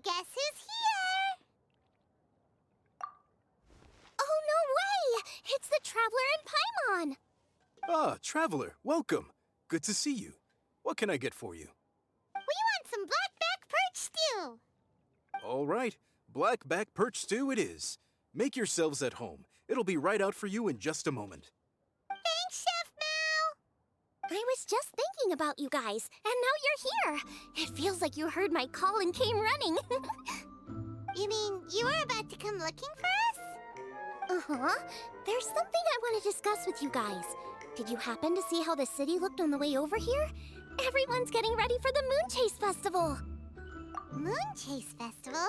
Guess who's here? Oh, no way! It's the Traveler and Paimon! Ah, Traveler, welcome. Good to see you. What can I get for you? We want some blackback perch stew! All right, blackback perch stew it is. Make yourselves at home. It'll be right out for you in just a moment. Thanks, Chef Mao! I was just thinking about you guys, and now you're here. It feels like you heard my call and came running. You mean you were about to come looking for us? Uh-huh. There's something I want to discuss with you guys. Did you happen to see how the city looked on the way over here? Everyone's getting ready for the Moon Chase Festival. Moon Chase Festival?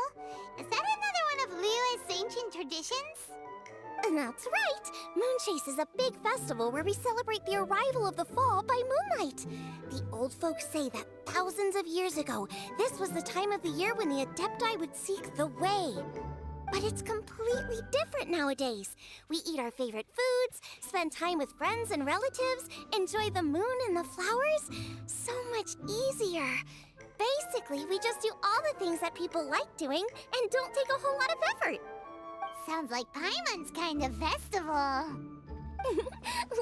Is that another one of Liyue's ancient traditions? That's right! Moon Chase is a big festival where we celebrate the arrival of the fall by moonlight. The old folks say that thousands of years ago, this was the time of the year when the Adepti would seek the way. But it's completely different nowadays. We eat our favorite foods, spend time with friends and relatives, enjoy the moon and the flowers. So much easier. Basically, we just do all the things that people like doing and don't take a whole lot of effort. Sounds like Paimon's kind of festival.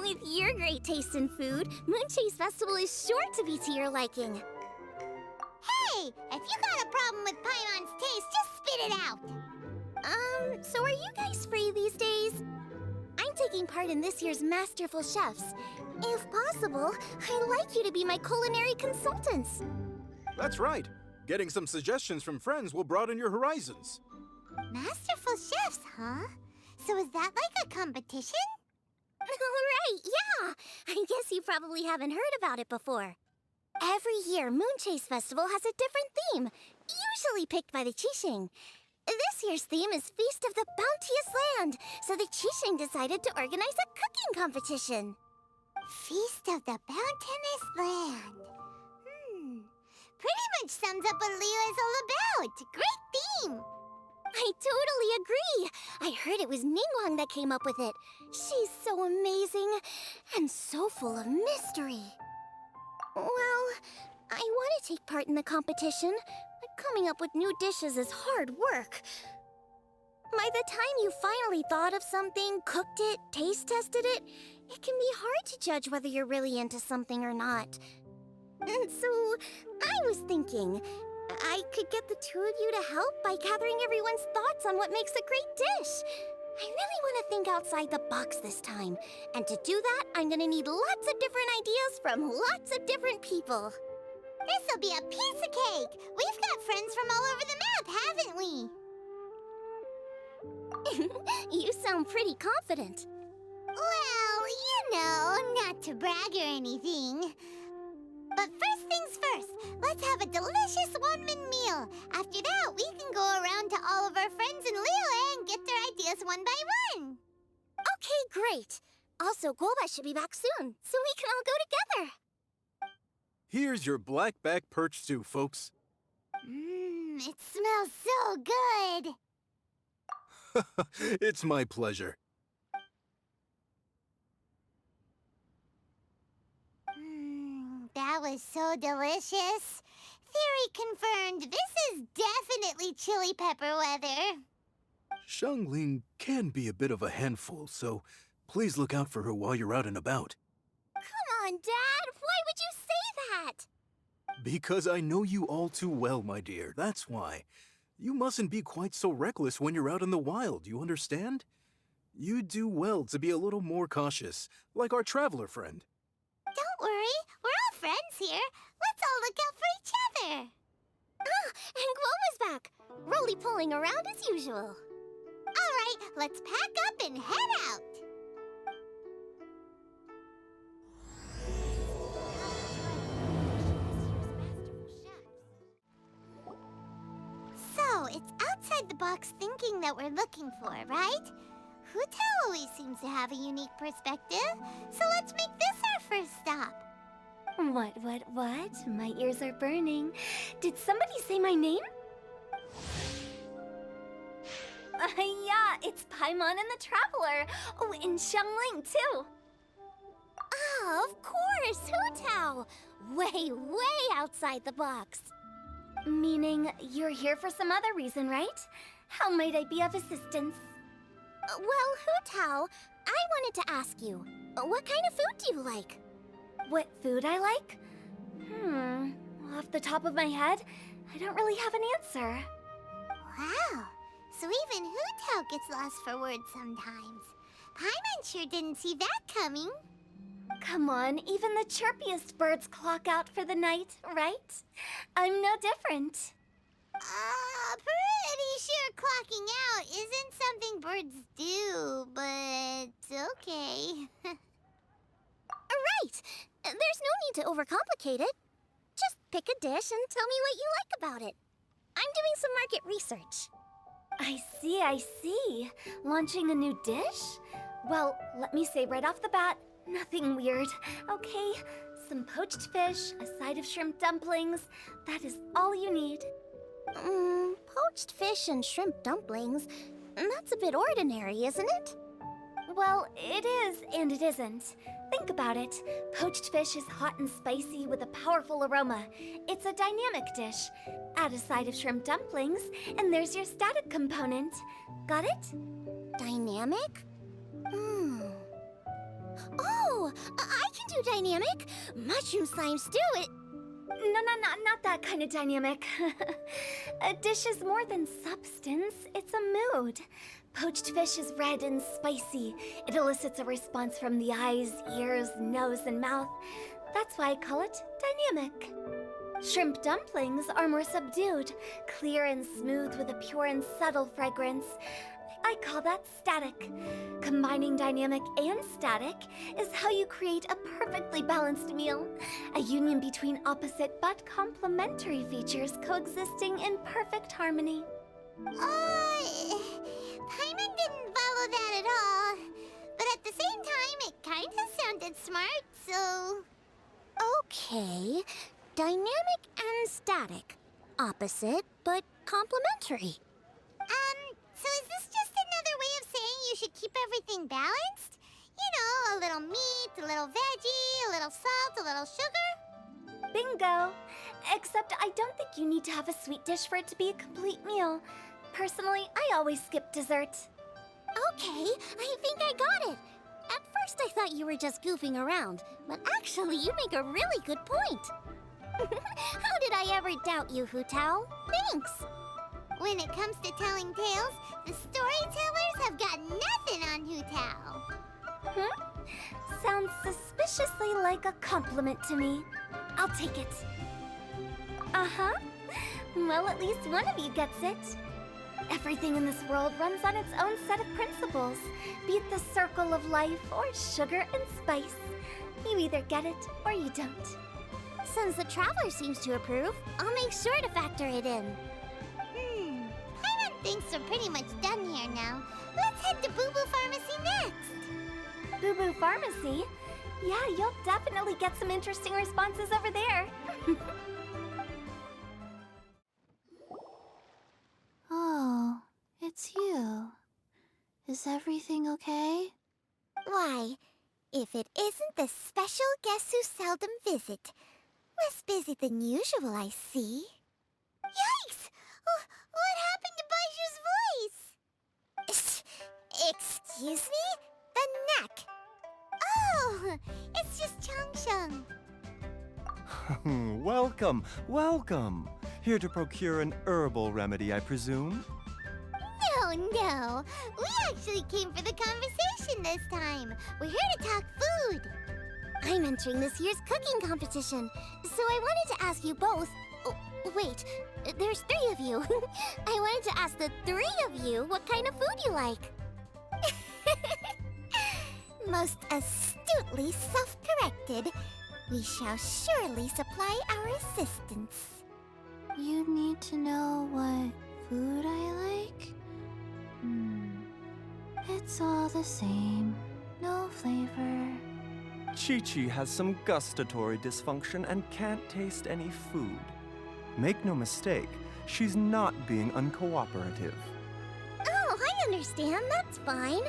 With your great taste in food, Moon Chase Festival is sure to be to your liking. Hey! If you got a problem with Paimon's taste, just spit it out! So are you guys free these days? I'm taking part in this year's Masterful Chefs. If possible, I'd like you to be my culinary consultants. That's right. Getting some suggestions from friends will broaden your horizons. Masterful Chefs, huh? So is that like a competition? Right, yeah! I guess you probably haven't heard about it before. Every year, Moon Chase Festival has a different theme, usually picked by the Qixing. This year's theme is Feast of the Bounteous Land, so the Qixing decided to organize a cooking competition. Feast of the Bounteous Land. Pretty much sums up what Liyue is all about. Great theme! I totally agree. I heard it was Ningguang that came up with it. She's so amazing and so full of mystery. Well, I want to take part in the competition, but coming up with new dishes is hard work. By the time you finally thought of something, cooked it, taste tested it, it can be hard to judge whether you're really into something or not. And so, I was thinking, I could get the two of you to help by gathering everyone's thoughts on what makes a great dish. I really want to think outside the box this time. And to do that, I'm going to need lots of different ideas from lots of different people. This'll be a piece of cake! We've got friends from all over the map, haven't we? You sound pretty confident. Well, you know, not to brag or anything. But first things first, let's have a delicious one-min meal. After that, we can go around to all of our friends in Liyue and get their ideas one by one. Okay, great. Also, Guoba should be back soon, so we can all go together. Here's your blackback perch stew, folks. It smells so good. It's my pleasure. That was so delicious. Theory confirmed. This is definitely chili pepper weather. Xiangling can be a bit of a handful, so please look out for her while you're out and about. Come on, Dad. Why would you say that? Because I know you all too well, my dear. That's why. You mustn't be quite so reckless when you're out in the wild, you understand? You'd do well to be a little more cautious, like our traveler friend. Don't worry. We're all friends here. Let's all look out for each other. Ah, and Guoma's back. Roly-poling around as usual. All right, let's pack up and head out. So, it's outside the box thinking that we're looking for, right? Hutao always seems to have a unique perspective, so let's make this our first stop. What? My ears are burning. Did somebody say my name? Yeah, it's Paimon and the Traveler. Oh, and Xiangling, too. Oh, of course, Hutao! Way outside the box. Meaning you're here for some other reason, right? How might I be of assistance? Well, Hu Tao, I wanted to ask you, what kind of food do you like? What food I like? Off the top of my head, I don't really have an answer. Wow, so even Hu Tao gets lost for words sometimes. Paimon sure didn't see that coming. Come on, even the chirpiest birds clock out for the night, right? I'm no different. Pretty sure clocking out isn't something birds do, but okay. Right! There's no need to overcomplicate it. Just pick a dish and tell me what you like about it. I'm doing some market research. I see. Launching a new dish? Well, let me say right off the bat, nothing weird, okay? Some poached fish, a side of shrimp dumplings. That is all you need. Poached fish and shrimp dumplings. That's a bit ordinary, isn't it? Well, it is and it isn't. Think about it. Poached fish is hot and spicy with a powerful aroma. It's a dynamic dish. Add a side of shrimp dumplings, and there's your static component. Got it? Dynamic? Oh, I can do dynamic. Mushroom slime stew it. No, not that kind of dynamic. A dish is more than substance, it's a mood. Poached fish is red and spicy. It elicits a response from the eyes, ears, nose, and mouth. That's why I call it dynamic. Shrimp dumplings are more subdued, clear and smooth with a pure and subtle fragrance. I call that static. Combining dynamic and static is how you create a perfectly balanced meal. A union between opposite but complementary features coexisting in perfect harmony. Paimon didn't follow that at all. But at the same time, it kinda sounded smart, so... Okay, dynamic and static. Opposite, but complementary. So is this just another way of saying you should keep everything balanced? You know, a little meat, a little veggie, a little salt, a little sugar? Bingo! Except I don't think you need to have a sweet dish for it to be a complete meal. Personally, I always skip dessert. Okay, I think I got it. At first I thought you were just goofing around, but actually you make a really good point. How did I ever doubt you, Hu Tao? Thanks! When it comes to telling tales, the storytellers have got nothing on Hu Tao. Sounds suspiciously like a compliment to me. I'll take it. Uh-huh. Well, at least one of you gets it. Everything in this world runs on its own set of principles, be it the circle of life or sugar and spice. You either get it or you don't. Since the Traveler seems to approve, I'll make sure to factor it in. Paimon thinks we're pretty much done here now. Let's head to Boo Boo Pharmacy next. Boo Boo Pharmacy? Yeah, you'll definitely get some interesting responses over there. Oh, it's you. Is everything okay? Why, if it isn't the special guest who seldom visit. Less busy than usual, I see. Yikes! What happened to Baiju's voice? Excuse me? The neck. Oh, it's just Changsheng. Welcome, welcome. Here to procure an herbal remedy, I presume? No. We actually came for the conversation this time. We're here to talk food. I'm entering this year's cooking competition, so I wanted to ask you both... Oh, wait, there's 3 of you. I wanted to ask the 3 of you what kind of food you like. Most astutely self-corrected. We shall surely supply our assistance. You need to know what food I like? It's all the same. No flavor. Chi-Chi has some gustatory dysfunction and can't taste any food. Make no mistake, she's not being uncooperative. Oh, I understand. That's fine.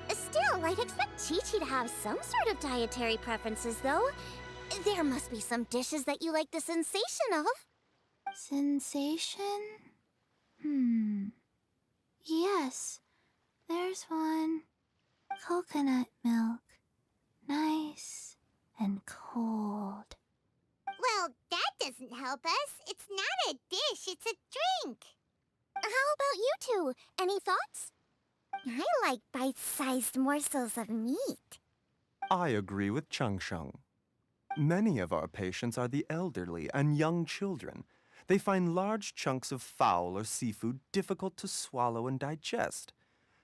Still, I'd expect Chi-Chi to have some sort of dietary preferences, though. There must be some dishes that you like the sensation of. Sensation? Yes, there's one. Coconut milk. Nice and cold. Well, that doesn't help us. It's not a dish, it's a drink. How about you two? Any thoughts? I like bite-sized morsels of meat. I agree with Chung Sheng. Many of our patients are the elderly and young children. They find large chunks of fowl or seafood difficult to swallow and digest.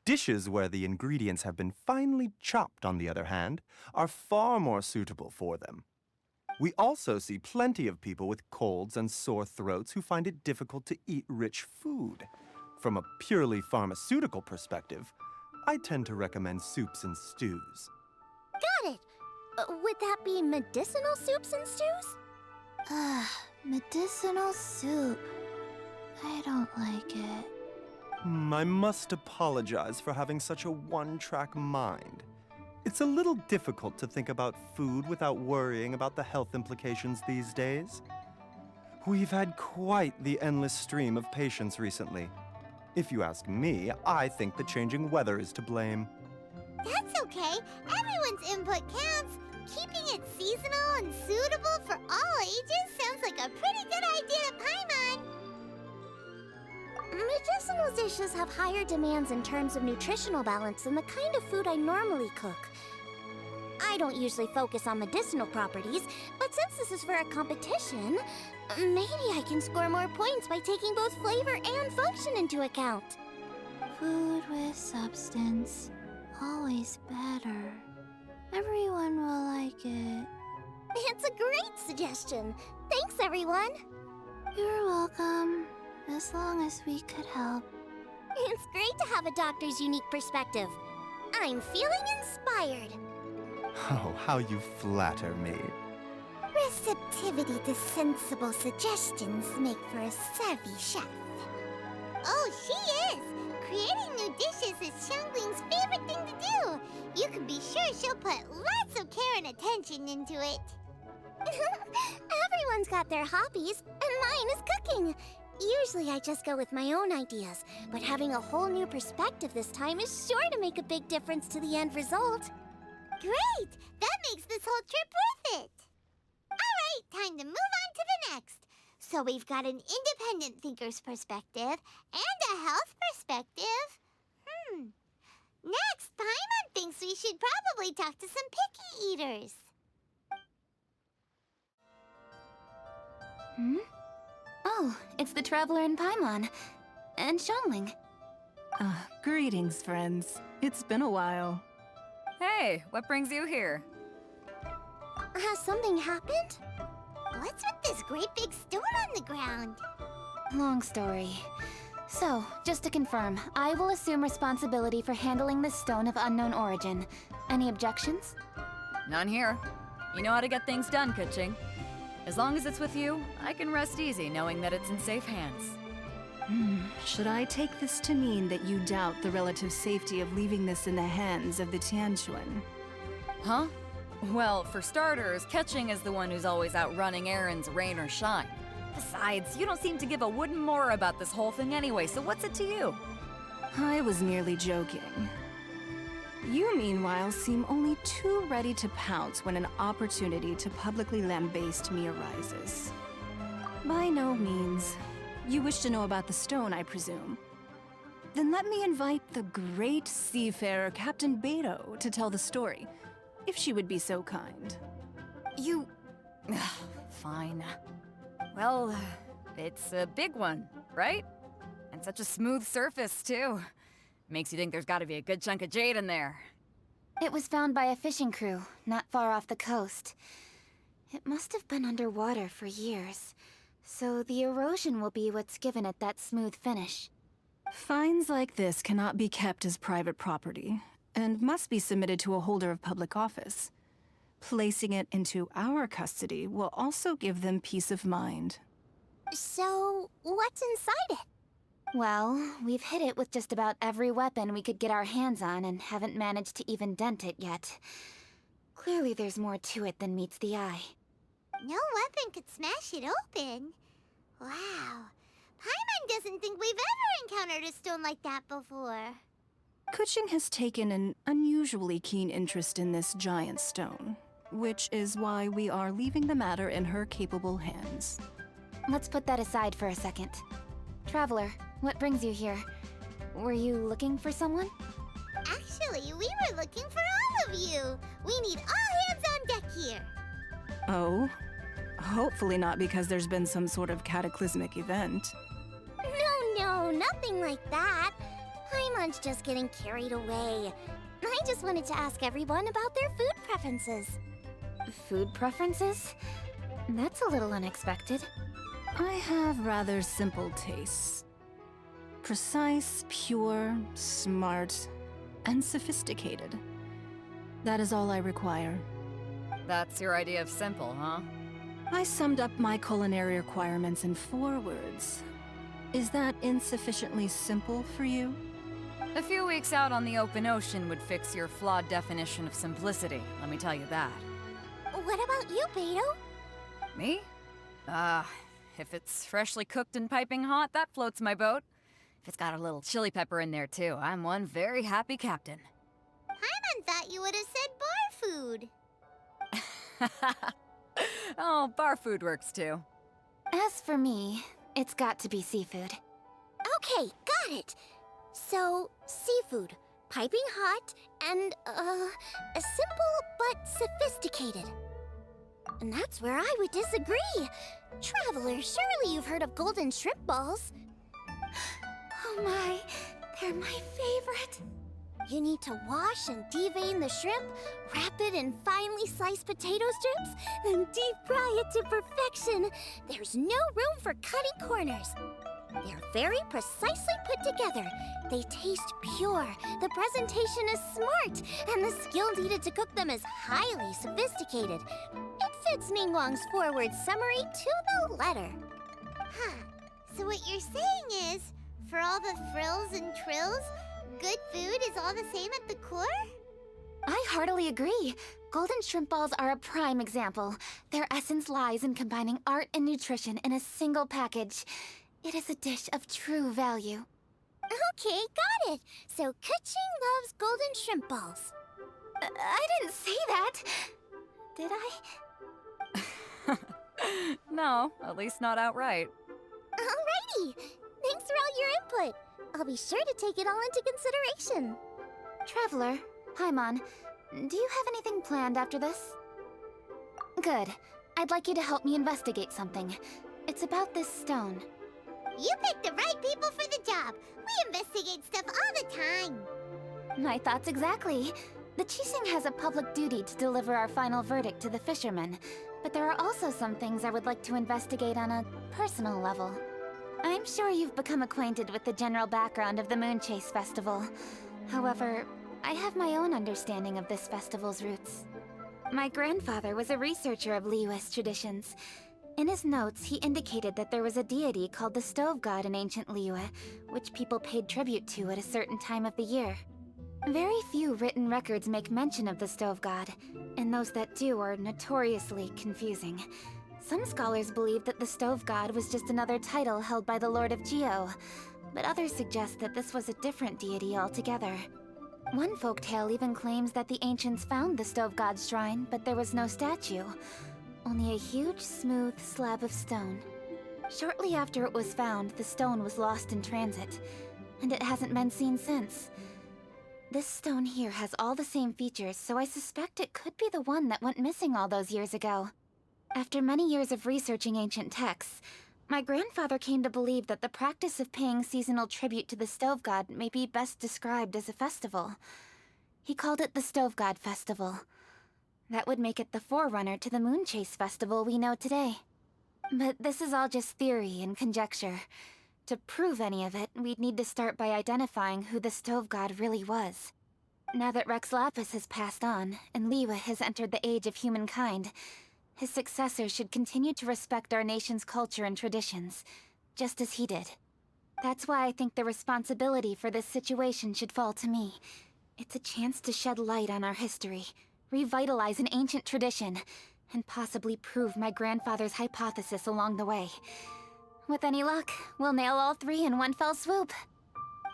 Dishes where the ingredients have been finely chopped, on the other hand, are far more suitable for them. We also see plenty of people with colds and sore throats who find it difficult to eat rich food. From a purely pharmaceutical perspective, I tend to recommend soups and stews. Got it. Would that be medicinal soups and stews? Medicinal soup. I don't like it. I must apologize for having such a one-track mind. It's a little difficult to think about food without worrying about the health implications these days. We've had quite the endless stream of patients recently. If you ask me, I think the changing weather is to blame. That's okay. Everyone's input counts. Keeping it seasonal and suitable for all ages sounds like a pretty good idea to Paimon. Medicinal dishes have higher demands in terms of nutritional balance than the kind of food I normally cook. I don't usually focus on medicinal properties, but since this is for a competition, maybe I can score more points by taking both flavor and function into account. Food with substance. Always better. Everyone will like it. It's a great suggestion. Thanks, everyone. You're welcome. As long as we could help. It's great to have a doctor's unique perspective. I'm feeling inspired. Oh, how you flatter me. Receptivity to sensible suggestions make for a savvy chef. Oh, she is! Creating new dishes is Xiangling's favorite thing to do. You can be sure she'll put lots of care and attention into it. Everyone's got their hobbies, and mine is cooking. Usually I just go with my own ideas, but having a whole new perspective this time is sure to make a big difference to the end result. Great! That makes this whole trip worth it! Alright, time to move on to the next. So we've got an independent thinker's perspective and a health perspective. Next, Paimon thinks we should probably talk to some picky eaters. Oh, it's the Traveler in Paimon. And Xiangling. Greetings, friends. It's been a while. Hey, what brings you here? Has something happened? What's with this great big stone on the ground? Long story. So, just to confirm, I will assume responsibility for handling this stone of unknown origin. Any objections? None here. You know how to get things done, Kuching. As long as it's with you, I can rest easy knowing that it's in safe hands. Should I take this to mean that you doubt the relative safety of leaving this in the hands of the Tianquan? Huh? Well, for starters, Kuching is the one who's always out running errands, rain or shine. Besides, you don't seem to give a wooden more about this whole thing anyway, so what's it to you? I was merely joking. You, meanwhile, seem only too ready to pounce when an opportunity to publicly lambaste me arises. By no means. You wish to know about the stone, I presume. Then let me invite the great seafarer Captain Beto to tell the story, if she would be so kind. You... Fine. Well, it's a big one, right? And such a smooth surface, too. Makes you think there's gotta be a good chunk of jade in there. It was found by a fishing crew, not far off the coast. It must have been underwater for years, so the erosion will be what's given it that smooth finish. Finds like this cannot be kept as private property, and must be submitted to a holder of public office. Placing it into our custody will also give them peace of mind. So, what's inside it? Well, we've hit it with just about every weapon we could get our hands on and haven't managed to even dent it yet. Clearly there's more to it than meets the eye. No weapon could smash it open. Wow. Paimon doesn't think we've ever encountered a stone like that before. Kuching has taken an unusually keen interest in this giant stone, which is why we are leaving the matter in her capable hands. Let's put that aside for a second. Traveler, what brings you here? Were you looking for someone? Actually, we were looking for all of you. We need all hands on deck here. Oh? Hopefully not because there's been some sort of cataclysmic event. No, nothing like that. Paimon's just getting carried away. I just wanted to ask everyone about their food preferences. Food preferences? That's a little unexpected. I have rather simple tastes. Precise, pure, smart, and sophisticated. That is all I require. That's your idea of simple, huh? I summed up my culinary requirements in 4 words. Is that insufficiently simple for you? A few weeks out on the open ocean would fix your flawed definition of simplicity, let me tell you that. What about you, Beto? Me? If it's freshly cooked and piping hot, that floats my boat. If it's got a little chili pepper in there too, I'm one very happy captain. Paimon thought you would have said bar food. Oh, bar food works too. As for me, it's got to be seafood. Okay, got it. So, seafood, piping hot, and, simple but sophisticated. And that's where I would disagree. Traveler, surely you've heard of golden shrimp balls. Oh my, they're my favorite. You need to wash and devein the shrimp, wrap it in finely sliced potato strips, then deep fry it to perfection. There's no room for cutting corners. They're very precisely put together. They taste pure, the presentation is smart, and the skill needed to cook them is highly sophisticated. It fits Ningguang's forward summary to the letter. Huh. So what you're saying is, for all the frills and trills, good food is all the same at the core? I heartily agree. Golden shrimp balls are a prime example. Their essence lies in combining art and nutrition in a single package. It is a dish of true value. Okay, got it. So Kuching loves golden shrimp balls. I didn't say that. Did I? No, at least not outright. Alrighty. Thanks for all your input. I'll be sure to take it all into consideration. Traveler, Paimon, do you have anything planned after this? Good. I'd like you to help me investigate something. It's about this stone. You picked the right people for the job. We investigate stuff all the time. My thoughts exactly. The Qixing has a public duty to deliver our final verdict to the fishermen, but there are also some things I would like to investigate on a personal level. I'm sure you've become acquainted with the general background of the Moonchase Festival. However, I have my own understanding of this festival's roots. My grandfather was a researcher of Liyue's traditions. In his notes, he indicated that there was a deity called the Stove God in ancient Liyue, which people paid tribute to at a certain time of the year. Very few written records make mention of the Stove God, and those that do are notoriously confusing. Some scholars believe that the Stove God was just another title held by the Lord of Geo, but others suggest that this was a different deity altogether. One folktale even claims that the ancients found the Stove God's shrine, but there was no statue. Only a huge, smooth slab of stone. Shortly after it was found, the stone was lost in transit, and it hasn't been seen since. This stone here has all the same features, so I suspect it could be the one that went missing all those years ago. After many years of researching ancient texts, my grandfather came to believe that the practice of paying seasonal tribute to the Stove God may be best described as a festival. He called it the Stove God Festival. That would make it the forerunner to the Moonchase Festival we know today. But this is all just theory and conjecture. To prove any of it, we'd need to start by identifying who the Stove God really was. Now that Rex Lapis has passed on, and Liyue has entered the age of humankind, his successors should continue to respect our nation's culture and traditions, just as he did. That's why I think the responsibility for this situation should fall to me. It's a chance to shed light on our history, revitalize an ancient tradition, and possibly prove my grandfather's hypothesis along the way. With any luck, we'll nail all 3 in one fell swoop.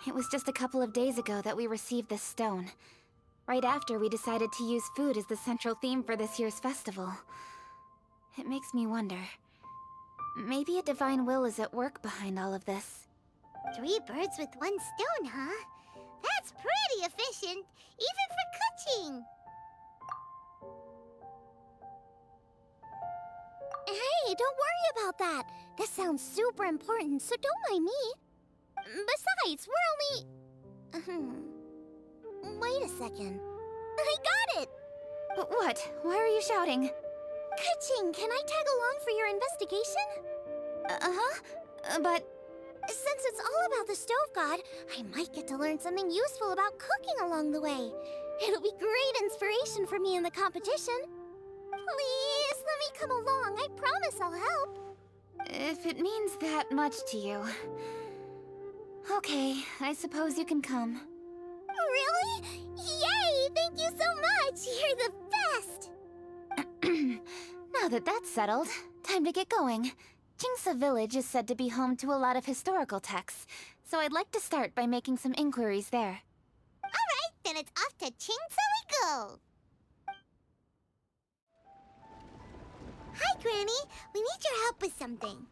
It was just a couple of days ago that we received this stone. Right after we decided to use food as the central theme for this year's festival. It makes me wonder. Maybe a divine will is at work behind all of this. 3 birds with 1 stone, huh? That's pretty efficient, even for coaching. Hey, don't worry about that. This sounds super important, so don't mind me. Besides, we're only... Wait a second. I got it! What? Why are you shouting? Kuching, can I tag along for your investigation? But... Since it's all about the stove god, I might get to learn something useful about cooking along the way. It'll be great inspiration for me in the competition. Please, let me come along. I promise I'll help. if it means that much to you... Okay, I suppose you can come. Really? Yay! Thank you so much! You're the best! Now that that's settled, time to get going. Jingsa Village is said to be home to a lot of historical texts, so I'd like to start by making some inquiries there. Alright, then it's off to Jingsa we go! Hi, Granny. We need your help with something.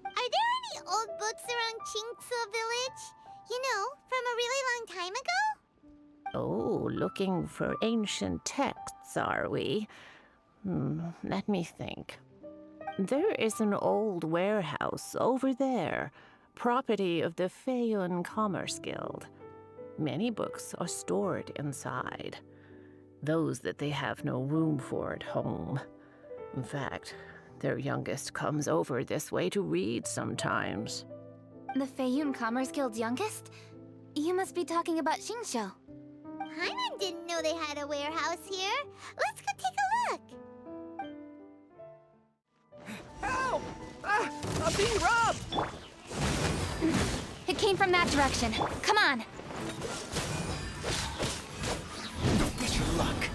Are there any old books around Jingsa Village? You know, from a really long time ago? Oh, looking for ancient texts, are we? Let me think. There is an old warehouse over there, property of the Feiyun Commerce Guild. Many books are stored inside, those that they have no room for at home. In fact, their youngest comes over this way to read sometimes. The Feiyun Commerce Guild's youngest? You must be talking about Xingqiu. Paimon didn't know they had a warehouse here. Let's go take a look. Help! I'm being robbed! It came from that direction. Come on! Wish you luck.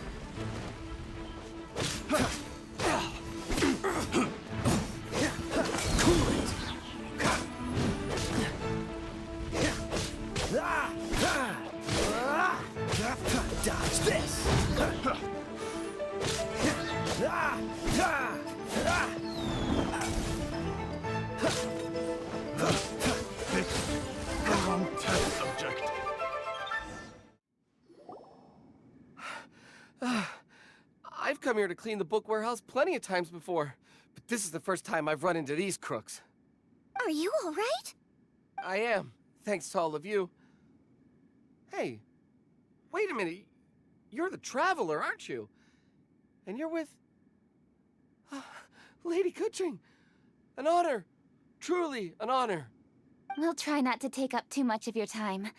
Cool it! Dodge this! The wrong test subject. I've come here to clean the book warehouse plenty of times before, but this is the first time I've run into these crooks. Are you all right? I am, thanks to all of you. Hey, wait a minute. You're the traveler, aren't you? And you're with... Lady Kuching. An honor. Truly an honor. We'll try not to take up too much of your time.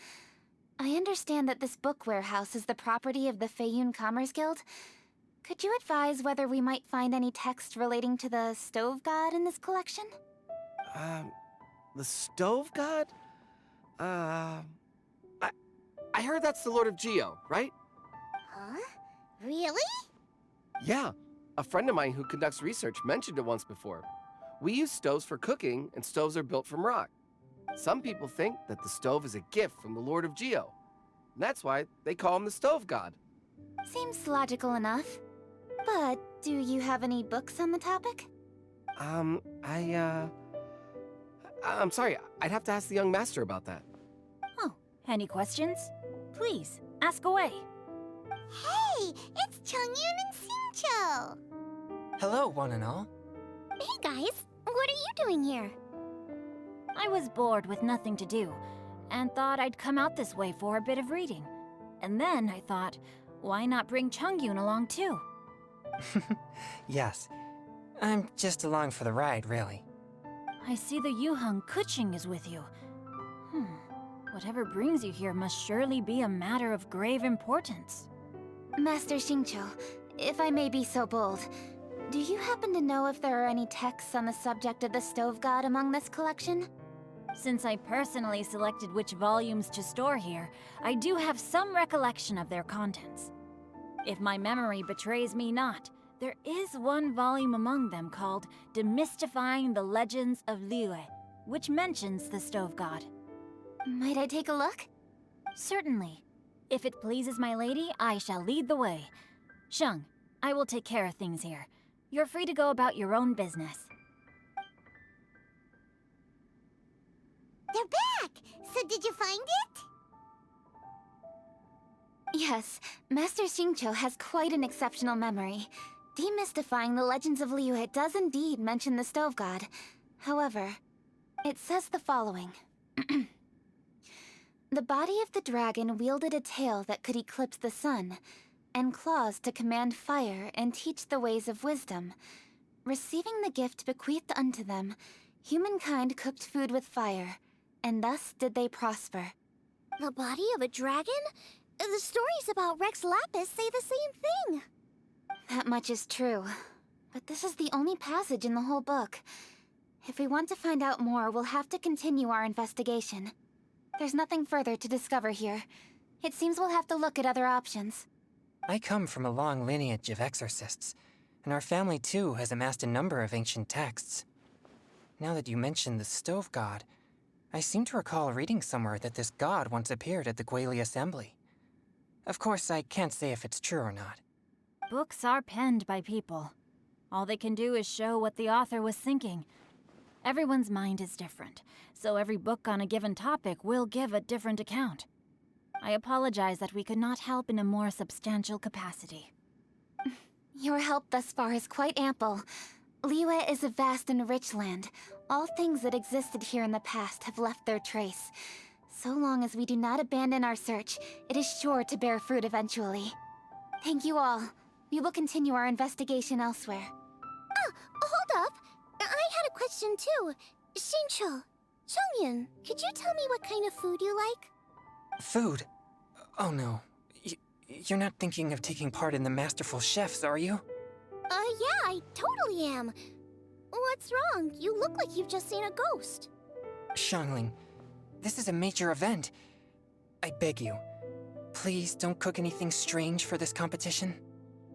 I understand that this book warehouse is the property of the Feiyun Commerce Guild. Could you advise whether we might find any text relating to the stove god in this collection? The stove god? I heard that's the Lord of Geo, right? Huh? Really? Yeah. A friend of mine who conducts research mentioned it once before. We use stoves for cooking, and stoves are built from rock. Some people think that the stove is a gift from the Lord of Geo. And that's why they call him the stove god. Seems logical enough. But do you have any books on the topic? I'm sorry. I'd have to ask the young master about that. Oh, any questions? Please, ask away. Hey, it's Chongyun and Xingqiu. Hello, one and all. Hey guys, what are you doing here? I was bored with nothing to do, and thought I'd come out this way for a bit of reading. And then I thought, why not bring Chongyun along too? Yes, I'm just along for the ride, really. I see the Yuheng Kuching is with you. Whatever brings you here must surely be a matter of grave importance. Master Xingqiu, if I may be so bold, do you happen to know if there are any texts on the subject of the stove god among this collection? Since I personally selected which volumes to store here, I do have some recollection of their contents. If my memory betrays me not, there is one volume among them called Demystifying the Legends of Liyue, which mentions the stove god. Might I take a look? Certainly. If it pleases my lady, I shall lead the way. Sheng, I will take care of things here. You're free to go about your own business. They're back! So did you find it? Yes, Master Xingqiu has quite an exceptional memory. Demystifying the legends of Liyue does indeed mention the stove god. However, it says the following. The body of the dragon wielded a tail that could eclipse the sun, and claws to command fire and teach the ways of wisdom. Receiving the gift bequeathed unto them, humankind cooked food with fire, and thus did they prosper. The body of a dragon? The stories about Rex Lapis say the same thing. That much is true, but this is the only passage in the whole book. If we want to find out more, we'll have to continue our investigation. There's nothing further to discover here. It seems we'll have to look at other options. I come from a long lineage of exorcists, and our family too has amassed a number of ancient texts. Now that you mention the stove god, I seem to recall reading somewhere that this god once appeared at the Guili Assembly. Of course, I can't say if it's true or not. Books are penned by people. All they can do is show what the author was thinking. Everyone's mind is different, so every book on a given topic will give a different account. I apologize that we could not help in a more substantial capacity. Your help thus far is quite ample. Liyue is a vast and rich land. All things that existed here in the past have left their trace. So long as we do not abandon our search, it is sure to bear fruit eventually. Thank you all. We will continue our investigation elsewhere. Ah, hold up! I had a question too. Xingqiu, Chongyan, could you tell me what kind of food you like? Food? Oh no. You're not thinking of taking part in the Masterful Chefs, are you? Yeah, I totally am. What's wrong? You look like you've just seen a ghost. Xiangling, this is a major event. I beg you, please don't cook anything strange for this competition.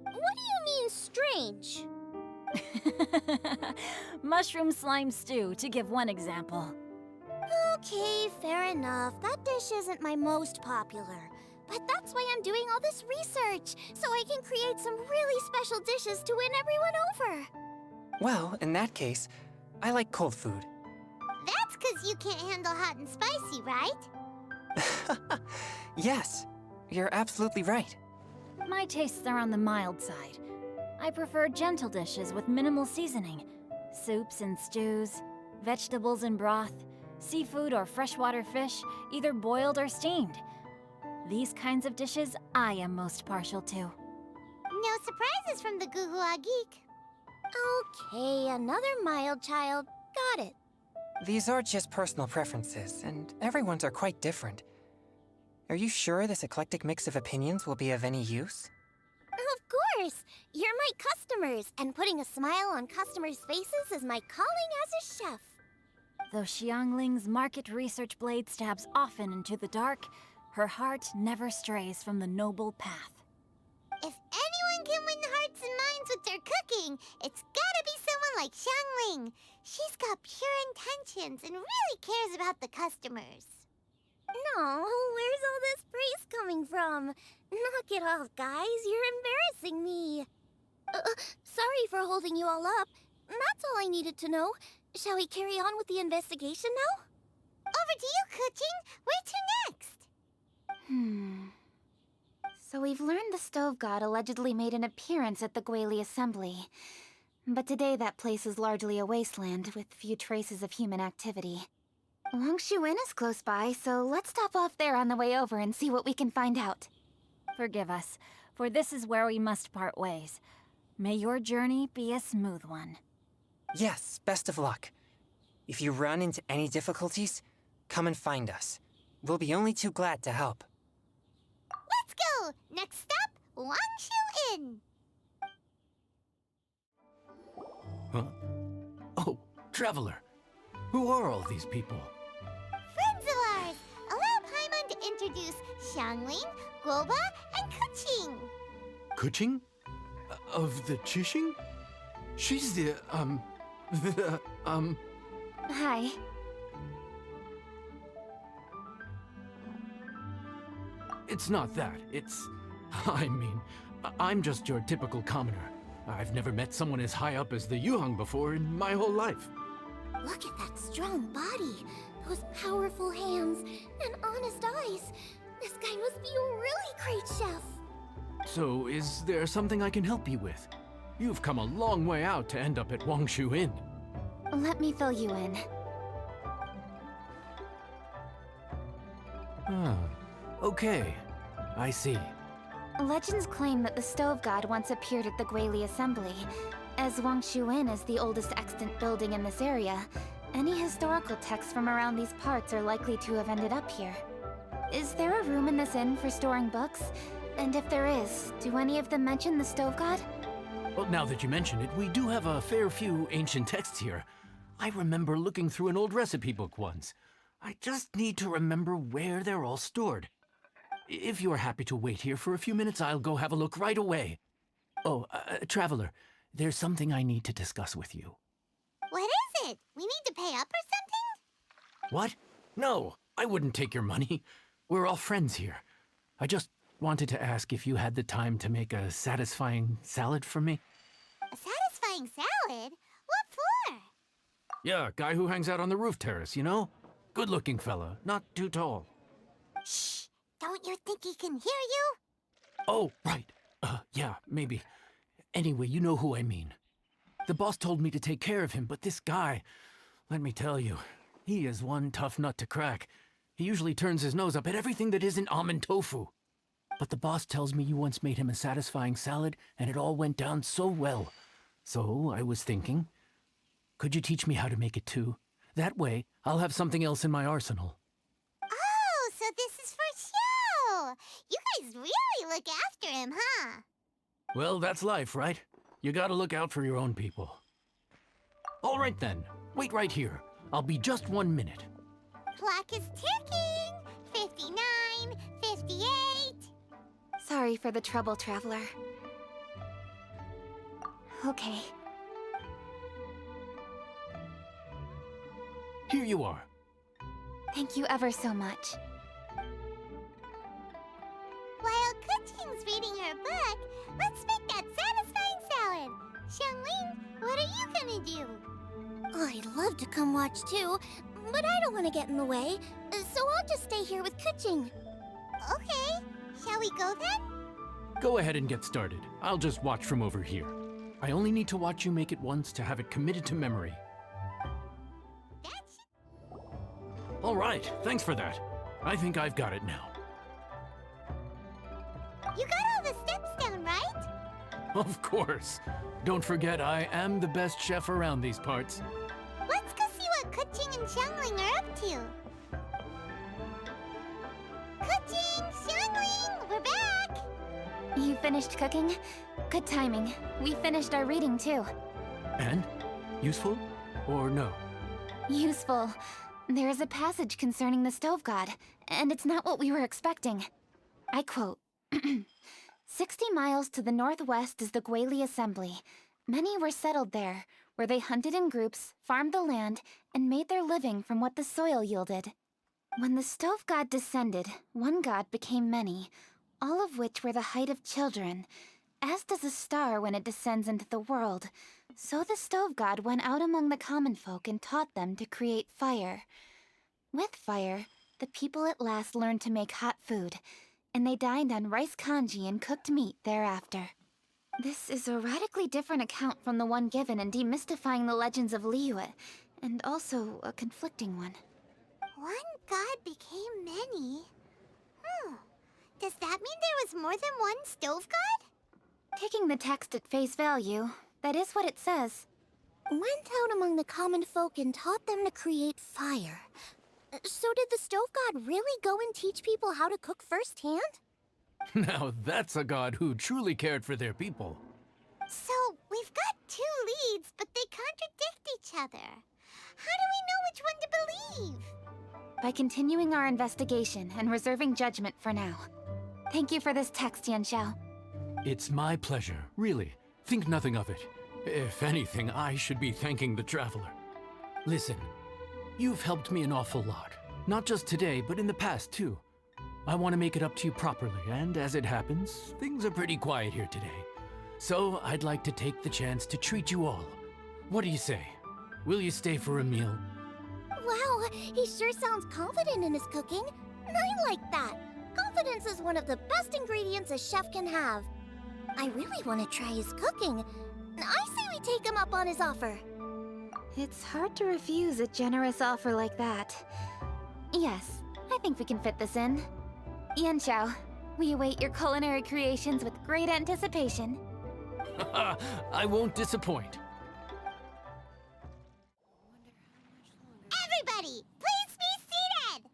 What do you mean, strange? Mushroom slime stew, to give one example. Okay, fair enough. That dish isn't my most popular. But that's why I'm doing all this research, so I can create some really special dishes to win everyone over. Well, in that case, I like cold food. That's 'cause you can't handle hot and spicy, right? Yes, you're absolutely right. My tastes are on the mild side. I prefer gentle dishes with minimal seasoning. Soups and stews, vegetables and broth, seafood or freshwater fish, either boiled or steamed. These kinds of dishes I am most partial to. No surprises from the Guhua Geek. Okay, another mild child. Got it. These are just personal preferences, and everyone's are quite different. Are you sure this eclectic mix of opinions will be of any use? Of course! You're my customers, and putting a smile on customers' faces is my calling as a chef. Though Xiangling's market research blade stabs often into the dark, her heart never strays from the noble path. If anyone can win hearts and minds with their cooking, it's gotta be someone like Xiangling. She's got pure intentions and really cares about the customers. No, where's all this praise coming from? Knock it off, guys. You're embarrassing me. Sorry for holding you all up. That's all I needed to know. Shall we carry on with the investigation now? Over to you, Kuching. Where to next? So we've learned the stove god allegedly made an appearance at the Guili Assembly. But today that place is largely a wasteland with few traces of human activity. Longshu Inn is close by, so let's stop off there on the way over and see what we can find out. Forgive us, for this is where we must part ways. May your journey be a smooth one. Yes, best of luck. If you run into any difficulties, come and find us. We'll be only too glad to help. Let's go! Next stop, Longshu Inn. Huh? Oh, Traveler. Who are all these people? Friends of ours! Allow Paimon to introduce Xiangling, Guoba, and Kuching. Kuching? Of the Chishing? She's the, Hi. it's not that. It's... I mean, I'm just your typical commoner. I've never met someone as high up as the Yuhang before in my whole life. Look at that strong body, those powerful hands, and honest eyes. This guy must be a really great chef. So, is there something I can help you with? You've come a long way out to end up at Wangshu Inn. Let me fill you in. Ah, okay. I see. Legends claim that the Stove God once appeared at the Guili Assembly. As Wangshu Inn is the oldest extant building in this area, any historical texts from around these parts are likely to have ended up here. Is there a room in this inn for storing books? And if there is, do any of them mention the Stove God? Well, now that you mention it, we do have a fair few ancient texts here. I remember looking through an old recipe book once. I just need to remember where they're all stored. If you are happy to wait here for a few minutes, I'll go have a look right away. Oh, Traveler, there's something I need to discuss with you. What is it? We need to pay up or something? What? No, I wouldn't take your money. We're all friends here. I just wanted to ask if you had the time to make a satisfying salad for me. A satisfying salad? What for? Yeah, guy who hangs out on the roof terrace, you know? Good-looking fella, not too tall. Shh! Don't you think he can hear you? Oh, right. Yeah, maybe. Anyway, you know who I mean. The boss told me to take care of him, but this guy, let me tell you, he is one tough nut to crack. He usually turns his nose up at everything that isn't almond tofu. But the boss tells me you once made him a satisfying salad, and it all went down so well. So I was thinking, could you teach me how to make it too? That way, I'll have something else in my arsenal. Oh, so this is for show! You guys really look after him, huh? Well, that's life, right? You gotta look out for your own people. All right then, wait right here. I'll be just 1 minute. Clock is ticking! 59, 58... Sorry for the trouble, Traveler. Okay. Here you are. Thank you ever so much. While Kuching's reading her book, let's make that satisfying salad. Xiangling, what are you gonna do? I'd love to come watch too, but I don't want to get in the way, so I'll just stay here with Kuching. Okay, shall we go then? Go ahead and get started. I'll just watch from over here. I only need to watch you make it once to have it committed to memory. All right, thanks for that. I think I've got it now. You got all the steps down, right? Of course. Don't forget, I am the best chef around these parts. Let's go see what Kuching and Xiangling are up to. Kuching, Xiangling, we're back! You finished cooking? Good timing. We finished our reading too. And? Useful? Or no? Useful. There is a passage concerning the Stove God, and it's not what we were expecting. I quote, 60 miles to the northwest is the Guili Assembly. Many were settled there, where they hunted in groups, farmed the land, and made their living from what the soil yielded. When the Stove God descended, one god became many, all of which were the height of children. As does a star when it descends into the world, so the Stove God went out among the common folk and taught them to create fire. With fire, the people at last learned to make hot food, and they dined on rice congee and cooked meat thereafter. This is a radically different account from the one given in Demystifying the Legends of Liyue, and also a conflicting one. One god became many? Does that mean there was more than one Stove God? Taking the text at face value, that is what it says. Went out among the common folk and taught them to create fire. So did the Stove God really go and teach people how to cook firsthand? Now that's a god who truly cared for their people. So, we've got two leads, but they contradict each other. How do we know which one to believe? By continuing our investigation and reserving judgment for now. Thank you for this text, Yanxiao. It's my pleasure, really. Think nothing of it. If anything, I should be thanking the Traveler. Listen, you've helped me an awful lot. Not just today, but in the past, too. I want to make it up to you properly, and as it happens, things are pretty quiet here today. So I'd like to take the chance to treat you all. What do you say? Will you stay for a meal? Wow, he sure sounds confident in his cooking. I like that. Confidence is one of the best ingredients a chef can have. I really want to try his cooking. I say we take him up on his offer. It's hard to refuse a generous offer like that. Yes, I think we can fit this in. Yanxiao, we await your culinary creations with great anticipation. I won't disappoint. Everybody, please be seated!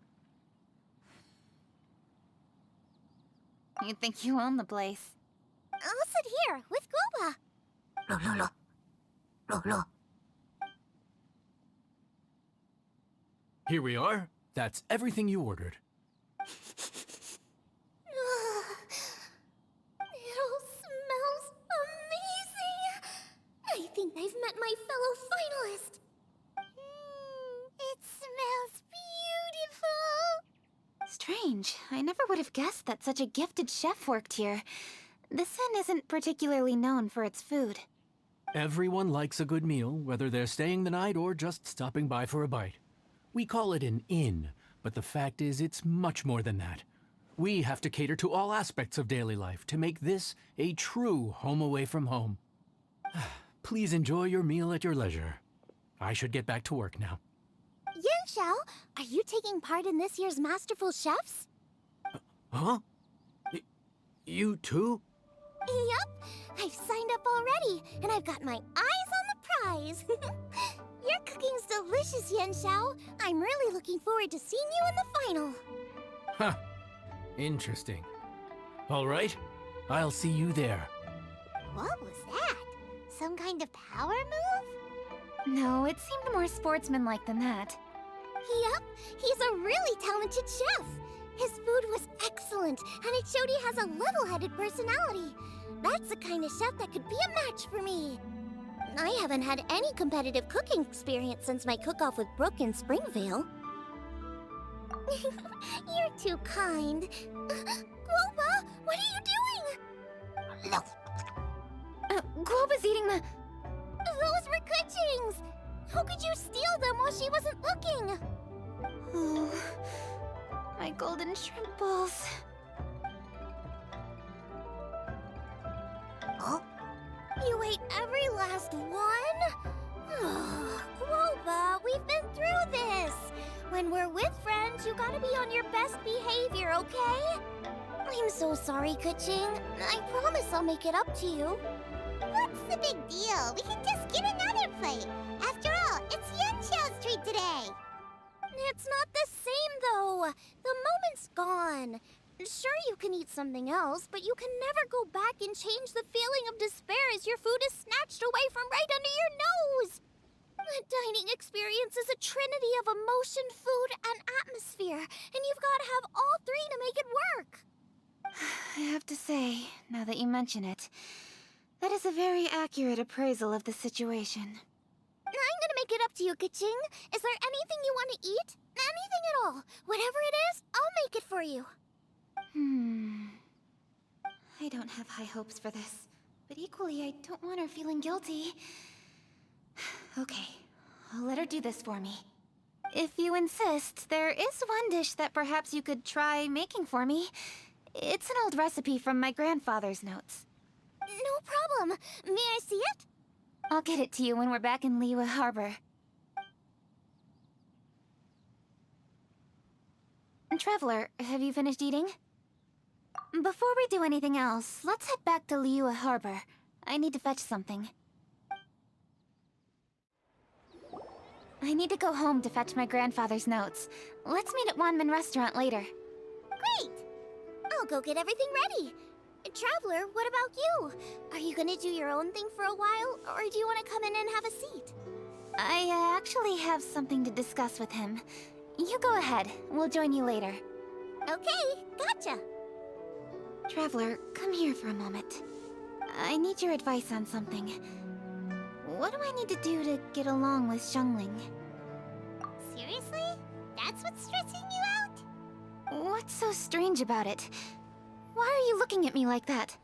You think you own the place? I'll sit here with Guoba. Here we are. That's everything you ordered. It all smells amazing! I think I've met my fellow finalist. It smells beautiful! Strange. I never would have guessed that such a gifted chef worked here. This inn isn't particularly known for its food. Everyone likes a good meal, whether they're staying the night or just stopping by for a bite. We call it an inn, but the fact is it's much more than that. We have to cater to all aspects of daily life to make this a true home away from home. Please enjoy your meal at your leisure. I should get back to work now. Yanxiao, are you taking part in this year's Masterful Chefs? Huh? You too? Yup, I've signed up already, and I've got my eyes on the prize. Your cooking's delicious, Yanxiao. I'm really looking forward to seeing you in the final. Huh. Interesting. All right, I'll see you there. What was that? Some kind of power move? No, it seemed more sportsmanlike than that. Yup, he's a really talented chef. His food was excellent, and it showed he has a level-headed personality. That's the kind of chef that could be a match for me. I haven't had any competitive cooking experience since my cook-off with Brooke in Springvale. You're too kind. Guoba, what are you doing? Guoba's eating the... Those were Kuching's! How could you steal them while she wasn't looking? Oh, my golden shrimp balls. Huh? You ate every last one? Guoba, we've been through this. When we're with friends, you gotta be on your best behavior, okay? I'm so sorry, Kuching. I promise I'll make it up to you. What's the big deal? We can just get another plate. After all, it's Yanxiao's treat today. It's not the same, though. The moment's gone. Sure, you can eat something else, but you can never go back and change the feeling of despair as your food is snatched away from right under your nose. The dining experience is a trinity of emotion, food, and atmosphere, and you've got to have all three to make it work. I have to say, now that you mention it, that is a very accurate appraisal of the situation. I'm gonna make it up to you, Kuching. Is there anything you want to eat? Anything at all. Whatever it is, I'll make it for you. I don't have high hopes for this, but equally I don't want her feeling guilty. Okay, I'll let her do this for me. If you insist, there is one dish that perhaps you could try making for me. It's an old recipe from my grandfather's notes. No problem. May I see it? I'll get it to you when we're back in Liyue Harbor. Traveler, have you finished eating? Before we do anything else, let's head back to Liyue Harbor. I need to fetch something. I need to go home to fetch my grandfather's notes. Let's meet at Wanmin Restaurant later. Great! I'll go get everything ready. Traveler, what about you? Are you gonna do your own thing for a while, or do you want to come in and have a seat? I actually have something to discuss with him. You go ahead. We'll join you later. Okay, gotcha. Traveler, come here for a moment. I need your advice on something. What do I need to do to get along with Xiangling? Seriously? That's what's stressing you out? Well, What's so strange about it? Why are you looking at me like that?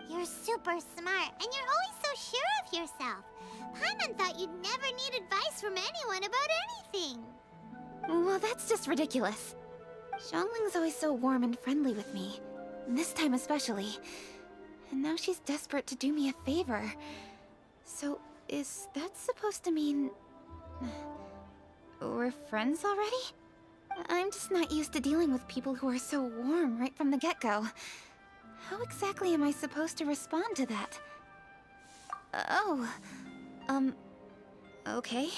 You're super smart, and you're always so sure of yourself. Paimon thought you'd never need advice from anyone about anything. Well, that's just ridiculous. Xiangling's always so warm and friendly with me. This time especially. And now she's desperate to do me a favor. So, is that supposed to mean... we're friends already? I'm just not used to dealing with people who are so warm right from the get-go. How exactly am I supposed to respond to that? Okay.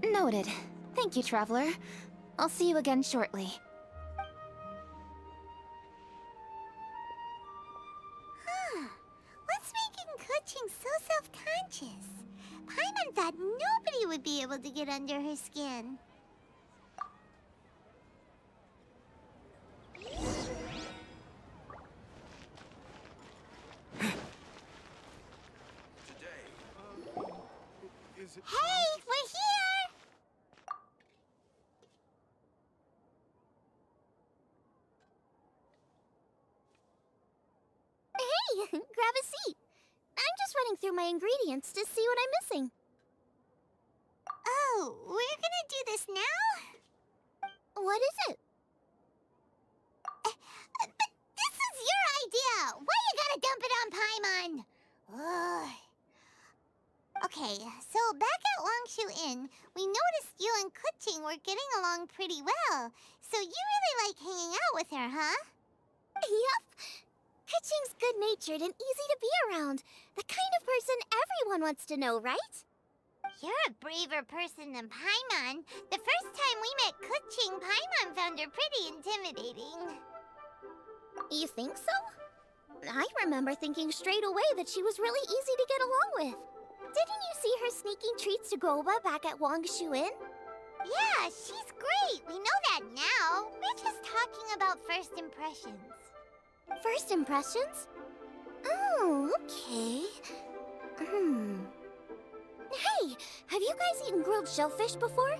Noted. Thank you, Traveler. I'll see you again shortly. What's making Kuching so self-conscious? Paimon thought nobody would be able to get under her skin. Hey, we're here! Hey, grab a seat. I'm just running through my ingredients to see what I'm missing. Oh, we're gonna do this now? What is it? But this is your idea! Why you gotta dump it on Paimon? Ugh. Okay, so back at Longshu Inn, we noticed you and Kuching were getting along pretty well. So you really like hanging out with her, huh? Yup. Kuching's good-natured and easy to be around. The kind of person everyone wants to know, right? You're a braver person than Paimon. The first time we met Kuching, Paimon found her pretty intimidating. You think so? I remember thinking straight away that she was really easy to get along with. Didn't you see her sneaking treats to Goba back at Longshu Inn? Yeah, she's great. We know that now. We're just talking about first impressions. First impressions? Oh, okay. Hey, have you guys eaten grilled shellfish before?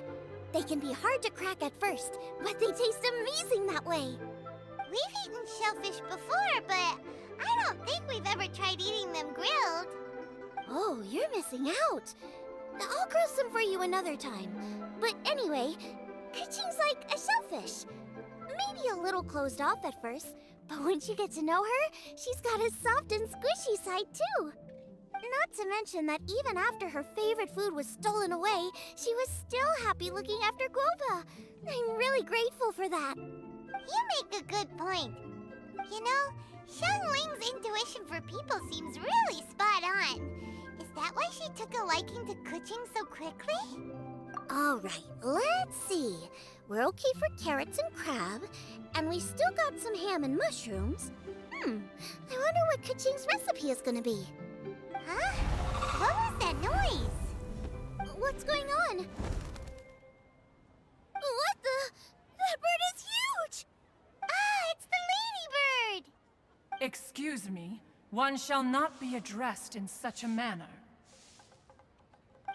They can be hard to crack at first, but they taste amazing that way. We've eaten shellfish before, but I don't think we've ever tried eating them grilled. Oh, you're missing out. I'll grill some for you another time. But anyway, Kuching's like a shellfish. Maybe a little closed off at first, but once you get to know her, she's got a soft and squishy side too. Not to mention that even after her favorite food was stolen away, she was still happy looking after Guoba. I'm really grateful for that. You make a good point. You know, Xiangling's intuition for people seems really spot on. Is that why she took a liking to Kuching so quickly? All right, let's see. We're okay for carrots and crab, and we still got some ham and mushrooms. I wonder what Kuching's recipe is gonna be. Huh? What was that noise? What's going on? What the? That bird is huge! Ah, it's the ladybird! Excuse me, one shall not be addressed in such a manner.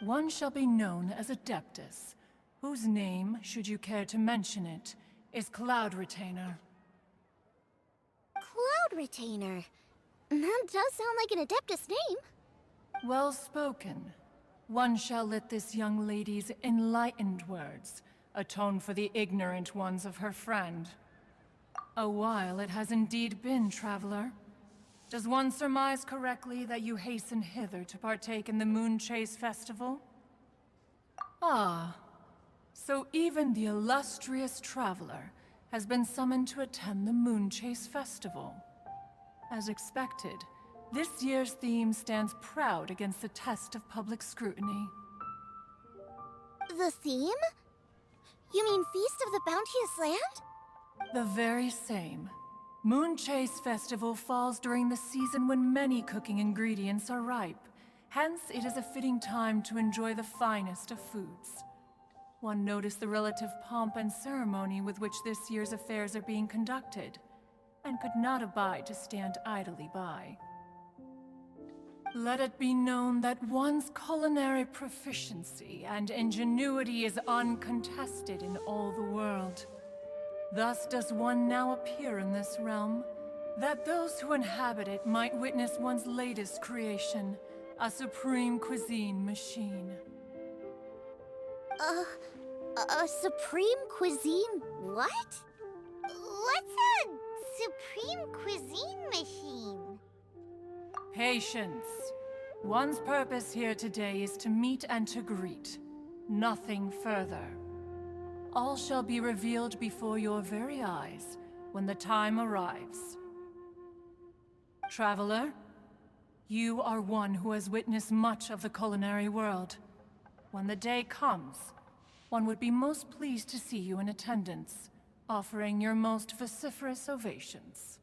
One shall be known as Adeptus, whose name, should you care to mention it, is Cloud Retainer. Cloud Retainer? That does sound like an Adeptus name. Well spoken. One shall let this young lady's enlightened words atone for the ignorant ones of her friend. A while it has indeed been, traveler. Does one surmise correctly that you hasten hither to partake in the Moon Chase Festival? Ah, so even the illustrious traveler has been summoned to attend the Moon Chase Festival. As expected, this year's theme stands proud against the test of public scrutiny. The theme? You mean Feast of the Bounteous Land? The very same. Moon Chase Festival falls during the season when many cooking ingredients are ripe. Hence, it is a fitting time to enjoy the finest of foods. One noticed the relative pomp and ceremony with which this year's affairs are being conducted, and could not abide to stand idly by. Let it be known that one's culinary proficiency and ingenuity is uncontested in all the world. Thus does one now appear in this realm, that those who inhabit it might witness one's latest creation, a supreme cuisine machine. A supreme cuisine what? What's a supreme cuisine machine? Patience. One's purpose here today is to meet and to greet. Nothing further. All shall be revealed before your very eyes when the time arrives. Traveler, you are one who has witnessed much of the culinary world. When the day comes, one would be most pleased to see you in attendance, offering your most vociferous ovations.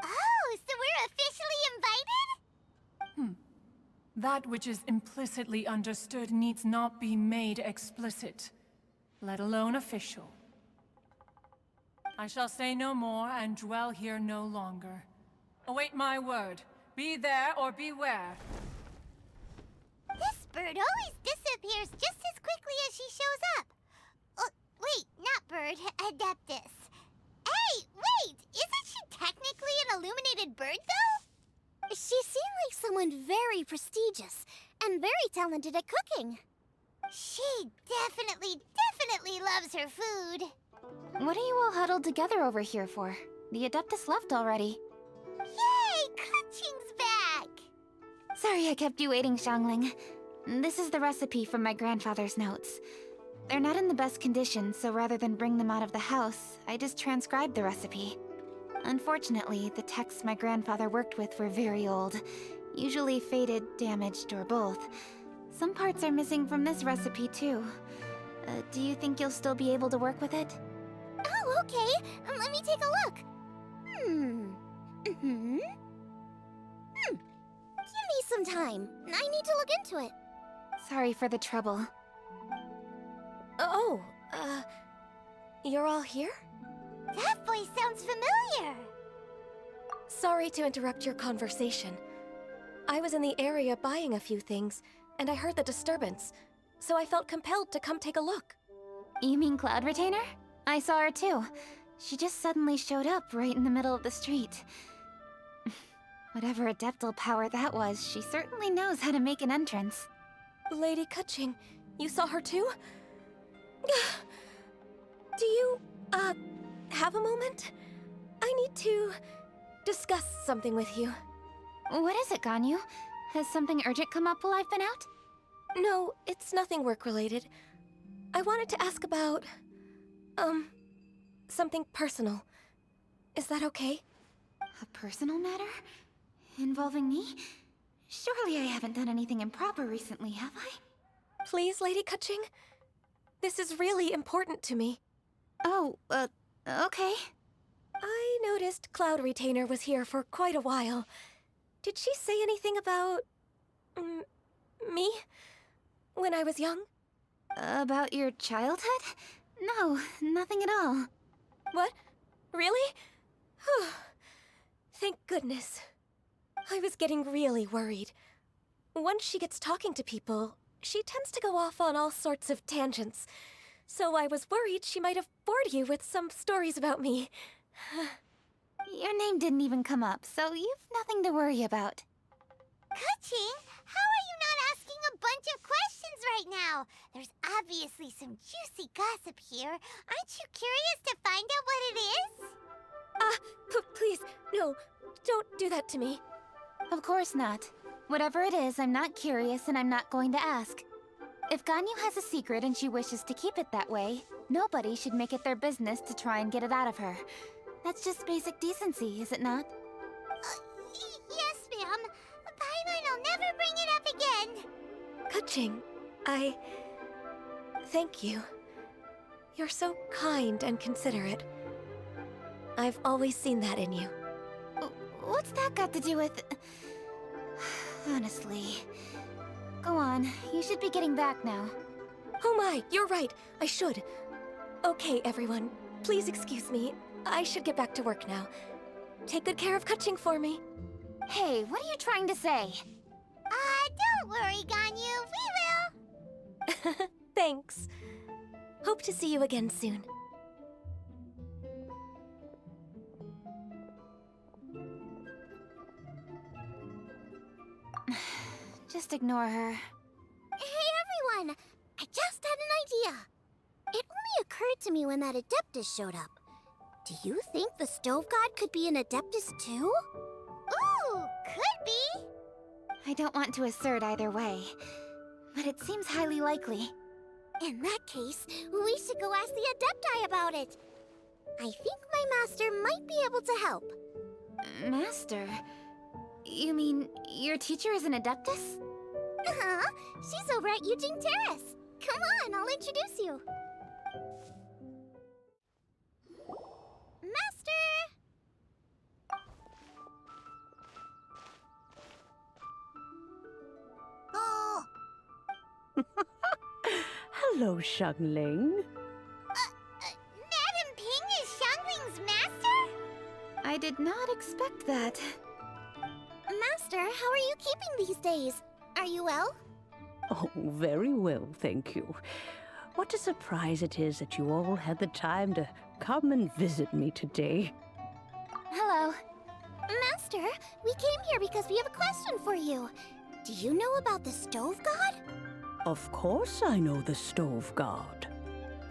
Oh, so we're officially invited? That which is implicitly understood needs not be made explicit, let alone official. I shall say no more and dwell here no longer. Await my word. Be there or beware. This bird always disappears just as quickly as she shows up. Oh, wait, not bird, Adeptus. Hey, wait! Isn't she technically an illuminated bird, though? She seemed like someone very prestigious and very talented at cooking. She definitely loves her food. What are you all huddled together over here for? The Adeptus left already. Yay! Kaching's back! Sorry I kept you waiting, Xiangling. This is the recipe from my grandfather's notes. They're not in the best condition, so rather than bring them out of the house, I just transcribed the recipe. Unfortunately, the texts my grandfather worked with were very old. Usually faded, damaged, or both. Some parts are missing from this recipe, too. Do you think you'll still be able to work with it? Oh, okay. Let me take a look. Give me some time. I need to look into it. Sorry for the trouble. Oh, you're all here? That voice sounds familiar. Sorry to interrupt your conversation. I was in the area buying a few things, and I heard the disturbance, so I felt compelled to come take a look. You mean Cloud Retainer? I saw her too. She just suddenly showed up right in the middle of the street. Whatever adeptal power that was, she certainly knows how to make an entrance. Lady Kaching, you saw her too? Do you, have a moment? I need to discuss something with you. What is it, Ganyu? Has something urgent come up while I've been out? No, it's nothing work-related. I wanted to ask about, something personal. Is that okay? A personal matter? Involving me? Surely I haven't done anything improper recently, have I? Please, Lady Kaching? This is really important to me. Oh, okay. I noticed Cloud Retainer was here for quite a while. Did she say anything about... me? When I was young? About your childhood? No, nothing at all. What? Really? Whew. Thank goodness. I was getting really worried. Once she gets talking to people, she tends to go off on all sorts of tangents. So I was worried she might have bored you with some stories about me. Your name didn't even come up, so you've nothing to worry about. Kaching, how are you not asking a bunch of questions right now? There's obviously some juicy gossip here. Aren't you curious to find out what it is? Please, no, don't do that to me. Of course not. Whatever it is, I'm not curious and I'm not going to ask. If Ganyu has a secret and she wishes to keep it that way, nobody should make it their business to try and get it out of her. That's just basic decency, is it not? Yes, ma'am. Paimon will never bring it up again. Kaching, thank you. You're so kind and considerate. I've always seen that in you. What's that got to do with... Honestly... Go on, you should be getting back now. Oh my, you're right, I should. Okay, everyone, please excuse me. I should get back to work now. Take good care of Kaching for me. Hey, what are you trying to say? Don't worry, Ganyu, we will. Thanks. Hope to see you again soon. just ignore her. Hey everyone! I just had an idea. It only occurred to me when that Adeptus showed up. Do you think the Stove God could be an Adeptus too? Ooh, could be! I don't want to assert either way, but it seems highly likely. In that case, we should go ask the Adepti about it. I think my master might be able to help. Master? You mean your teacher is an Adeptus? Uh-huh. She's over at Eugene Terrace. Come on, I'll introduce you. Master! Oh! Hello, Xiangling. Madam Ping is Xiangling's master? I did not expect that. Master, how are you keeping these days? Are you well? Oh, very well, thank you. What a surprise it is that you all had the time to come and visit me today. Hello. Master, we came here because we have a question for you. Do you know about the Stove God? Of course I know the Stove God.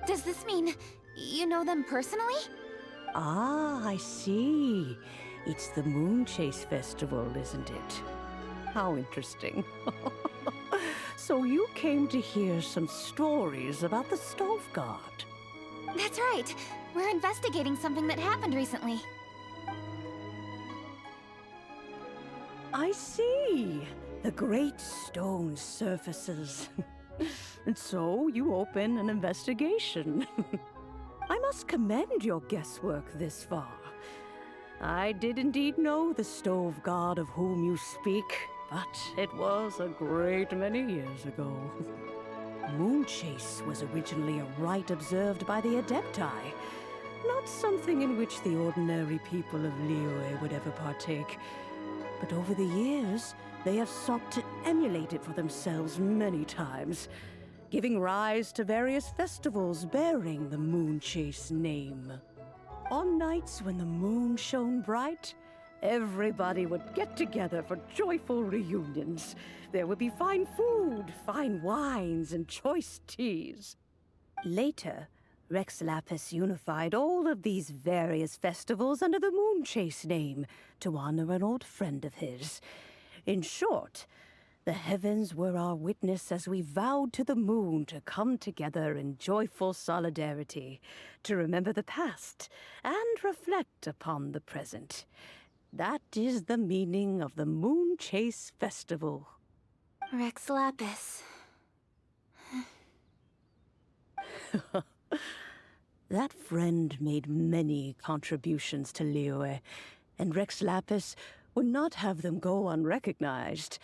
Does this mean you know them personally? Ah, I see. It's the Moon Chase Festival, isn't it? How interesting. So you came to hear some stories about the Stove God. That's right. We're investigating something that happened recently. I see. The great stone surfaces. And so you open an investigation. I must commend your guesswork this far. I did indeed know the Stove God of whom you speak, but it was a great many years ago. Moon Chase was originally a rite observed by the Adepti, not something in which the ordinary people of Liyue would ever partake. But over the years, they have sought to emulate it for themselves many times, giving rise to various festivals bearing the Moon Chase name. On nights when the moon shone bright, everybody would get together for joyful reunions. There would be fine food, fine wines, and choice teas. Later, Rex Lapis unified all of these various festivals under the Moon Chase name to honor an old friend of his. In short, the heavens were our witness as we vowed to the moon to come together in joyful solidarity, to remember the past and reflect upon the present. That is the meaning of the Moon Chase Festival. Rex Lapis. That friend made many contributions to Liyue, and Rex Lapis would not have them go unrecognized.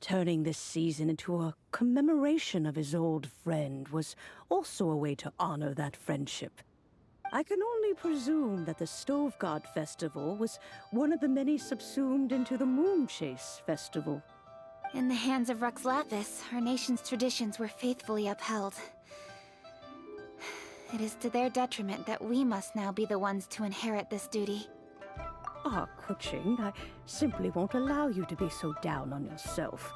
Turning this season into a commemoration of his old friend was also a way to honor that friendship. I can only presume that the Stove God Festival was one of the many subsumed into the Moon Chase Festival. In the hands of Rex Lapis, our nation's traditions were faithfully upheld. It is to their detriment that we must now be the ones to inherit this duty. Ah, Kuching, I simply won't allow you to be so down on yourself.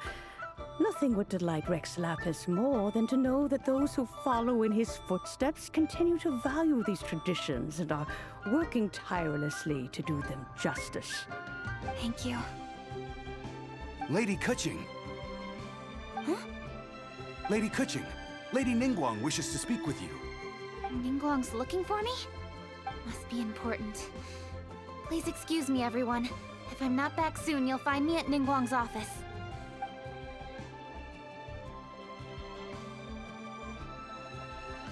Nothing would delight Rex Lapis more than to know that those who follow in his footsteps continue to value these traditions and are working tirelessly to do them justice. Thank you. Lady Kuching! Huh? Lady Kuching, Lady Ningguang wishes to speak with you. Ningguang's looking for me? Must be important. Please excuse me, everyone. If I'm not back soon, you'll find me at Ningguang's office.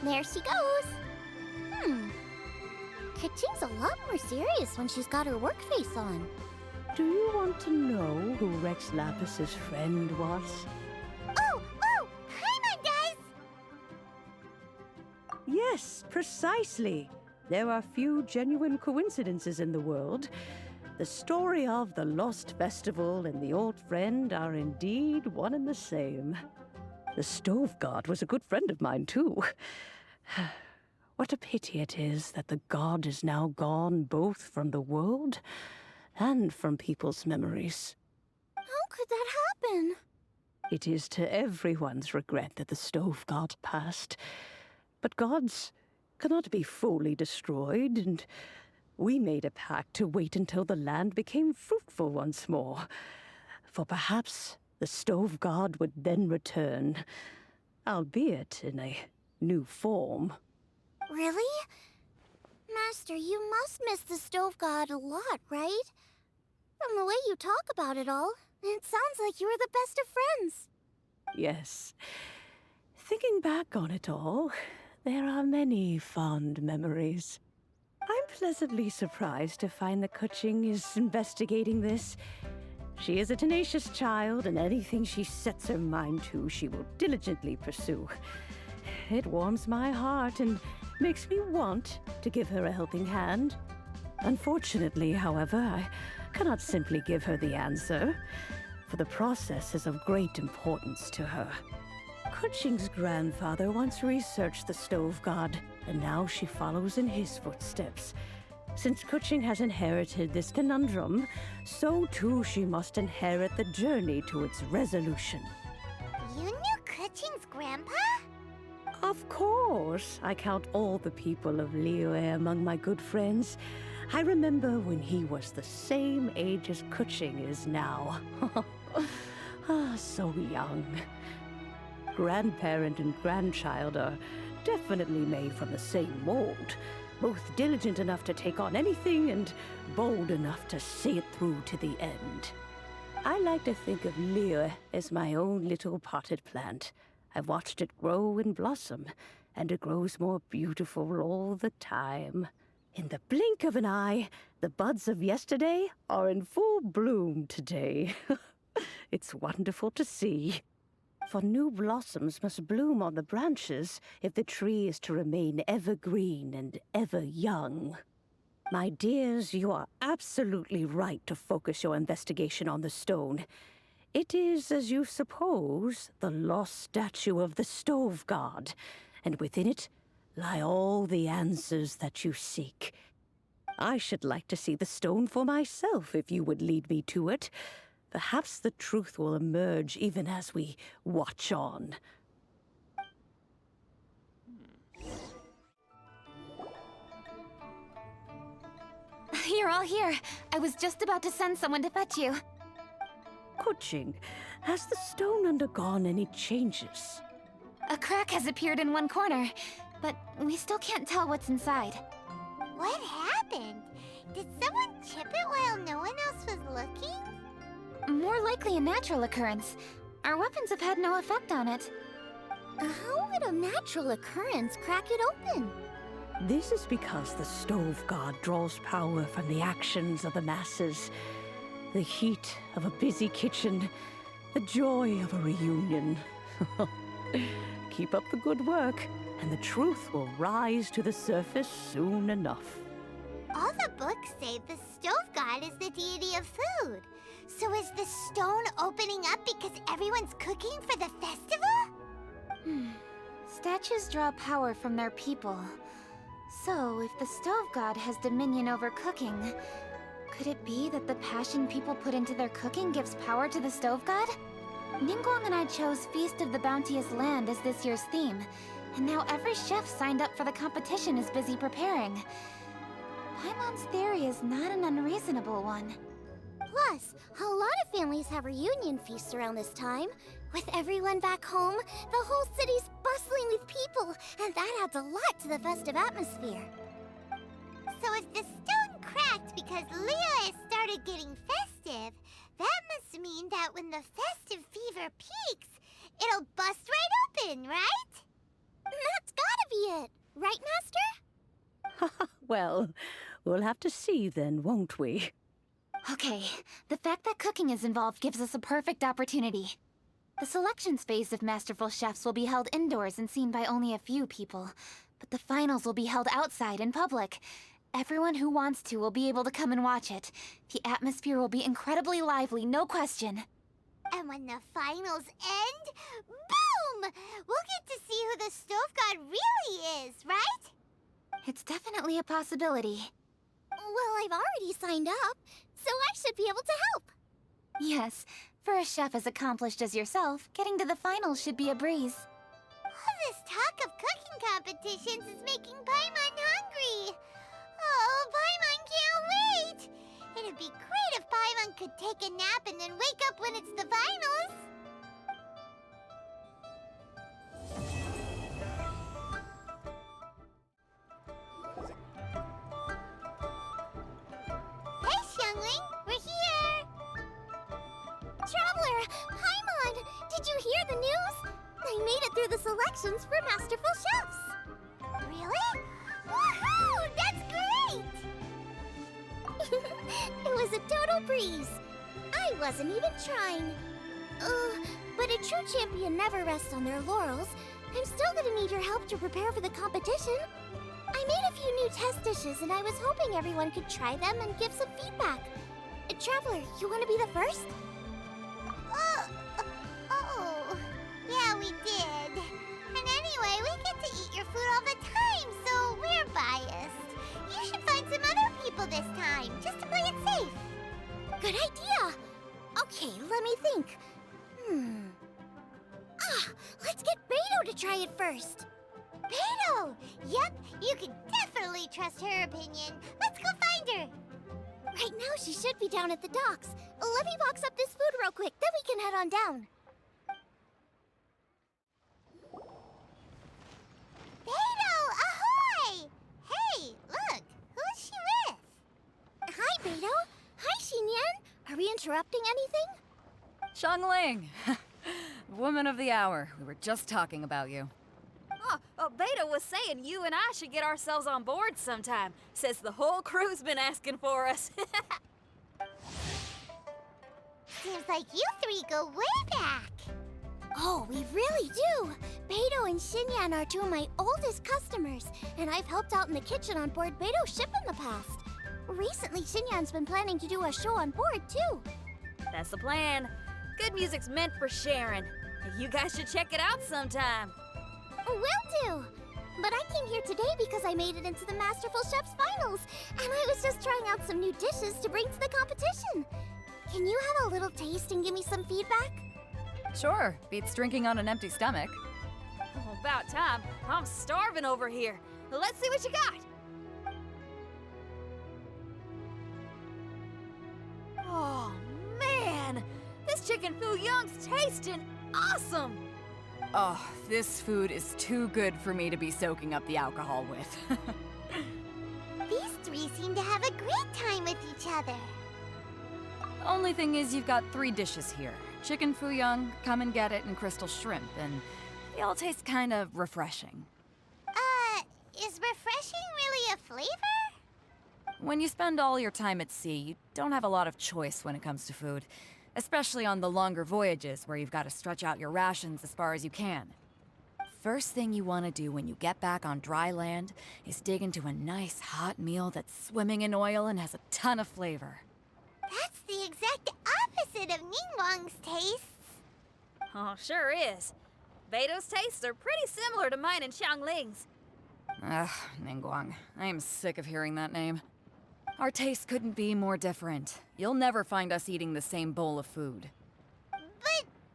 There she goes. Kaching's a lot more serious when she's got her work face on. Do you want to know who Rex Lapis's friend was? Oh! Paimon does! Yes, precisely. There are few genuine coincidences in the world. The story of the Lost Festival and the old friend are indeed one and the same. The Stove God was a good friend of mine, too. What a pity it is that the god is now gone both from the world and from people's memories. How could that happen? It is to everyone's regret that the stove god passed. But gods cannot be fully destroyed, and we made a pact to wait until the land became fruitful once more. For perhaps the stove god would then return, albeit in a new form. Really? Master, you must miss the stove god a lot, right? From the way you talk about it all, it sounds like you were the best of friends. Yes. Thinking back on it all, there are many fond memories. I'm pleasantly surprised to find that Kuching is investigating this. She is a tenacious child, and anything she sets her mind to, she will diligently pursue. It warms my heart and makes me want to give her a helping hand. Unfortunately, however, I cannot simply give her the answer, for the process is of great importance to her. Kuching's grandfather once researched the stove god, and now she follows in his footsteps. Since Kuching has inherited this conundrum, so too she must inherit the journey to its resolution. You knew Kuching's grandpa? Of course. I count all the people of Liyue among my good friends. I remember when he was the same age as Kuching is now. So young. Grandparent and grandchild are definitely made from the same mold. Both diligent enough to take on anything and bold enough to see it through to the end. I like to think of Liyue as my own little potted plant. I've watched it grow and blossom, and it grows more beautiful all the time. In the blink of an eye, the buds of yesterday are in full bloom today. It's wonderful to see. For new blossoms must bloom on the branches if the tree is to remain evergreen and ever young. My dears, you are absolutely right to focus your investigation on the stone. It is, as you suppose, the lost statue of the stove god, and within it lie all the answers that you seek. I should like to see the stone for myself if you would lead me to it. Perhaps the truth will emerge even as we watch on. You're all here. I was just about to send someone to fetch you. Kuching, has the stone undergone any changes? A crack has appeared in one corner, but we still can't tell what's inside. What happened? Did someone chip it while no one else was looking? More likely a natural occurrence. Our weapons have had no effect on it. How would a natural occurrence crack it open? This is because the stove god draws power from the actions of the masses. The heat of a busy kitchen, the joy of a reunion. Keep up the good work, and the truth will rise to the surface soon enough. All the books say the stove god is the deity of food. So is the stone opening up because everyone's cooking for the festival? Statues draw power from their people. So, if the stove god has dominion over cooking, could it be that the passion people put into their cooking gives power to the stove god? Ningguang and I chose Feast of the Bounteous Land as this year's theme, and now every chef signed up for the competition is busy preparing. Paimon's theory is not an unreasonable one. Plus, a lot of families have reunion feasts around this time. With everyone back home, the whole city's bustling with people, and that adds a lot to the festive atmosphere. So if the stone cracked because Liyue started getting festive, that must mean that when the festive fever peaks, it'll bust right open, right? That's gotta be it, right, Master? Well, we'll have to see then, won't we? Okay, the fact that cooking is involved gives us a perfect opportunity. The selections phase of masterful chefs will be held indoors and seen by only a few people, but the finals will be held outside in public. Everyone who wants to will be able to come and watch it. The atmosphere will be incredibly lively, no question. And when the finals end, boom! We'll get to see who the stove god really is, right? It's definitely a possibility. Well, I've already signed up, so I should be able to help. Yes, For a chef as accomplished as yourself, getting to the finals should be a breeze. All this talk of cooking competitions is making Paimon hungry. Oh, Paimon can't wait! It'd be great if Paimon could take a nap and then wake up when it's the finals. Hey, Xiangling, we're here! Traveler! Paimon! Did you hear the news? I made it through the selections for Masterful Chefs! Really? Woohoo! That's great! It was a total breeze. I wasn't even trying. But a true champion never rests on their laurels. I'm still gonna need your help to prepare for the competition. I made a few new test dishes and I was hoping everyone could try them and give some feedback. Traveler, you wanna be the first? Oh, yeah, we did. And anyway, we get to eat your food all the time, so we're biased. You should find some other people this time, just to play it safe. Good idea! Okay, let me think. Let's get Beto to try it first. Beto! Yep, you can definitely trust her opinion. Let's go find her. Right now, she should be down at the docks. Let me box up this food real quick, then we can head on down. Beto, ahoy! Hey, look, who's she with? Hi, Beto. Hi, Xinyan. Are we interrupting anything? Xiangling! Woman of the hour. We were just talking about you. Beta was saying you and I should get ourselves on board sometime, since the whole crew's been asking for us. Seems like you three go way back. Oh, we really do. Beto and Xinyan are two of my oldest customers, and I've helped out in the kitchen on board Beto's ship in the past. Recently, Xinyan's been planning to do a show on board, too. That's the plan. Good music's meant for sharing. You guys should check it out sometime. Will do! But I came here today because I made it into the Masterful Chef's finals, and I was just trying out some new dishes to bring to the competition. Can you have a little taste and give me some feedback? Sure, beats drinking on an empty stomach. Oh, about time. I'm starving over here. Let's see what you got. Oh, man! This chicken fuyong's tasting awesome! Oh, this food is too good for me to be soaking up the alcohol with. These three seem to have a great time with each other. Only thing is you've got 3 dishes here. Chicken fuyong, come and get it, and crystal shrimp, and they all taste kind of refreshing. Is refreshing really a flavor? When you spend all your time at sea, you don't have a lot of choice when it comes to food. Especially on the longer voyages where you've got to stretch out your rations as far as you can. First thing you want to do when you get back on dry land is dig into a nice hot meal that's swimming in oil and has a ton of flavor. That's the exact opposite of Ningguang's tastes. Oh, sure is. Beto's tastes are pretty similar to mine and Xiangling's. Ugh, Ningguang. I am sick of hearing that name. Our tastes couldn't be more different. You'll never find us eating the same bowl of food. But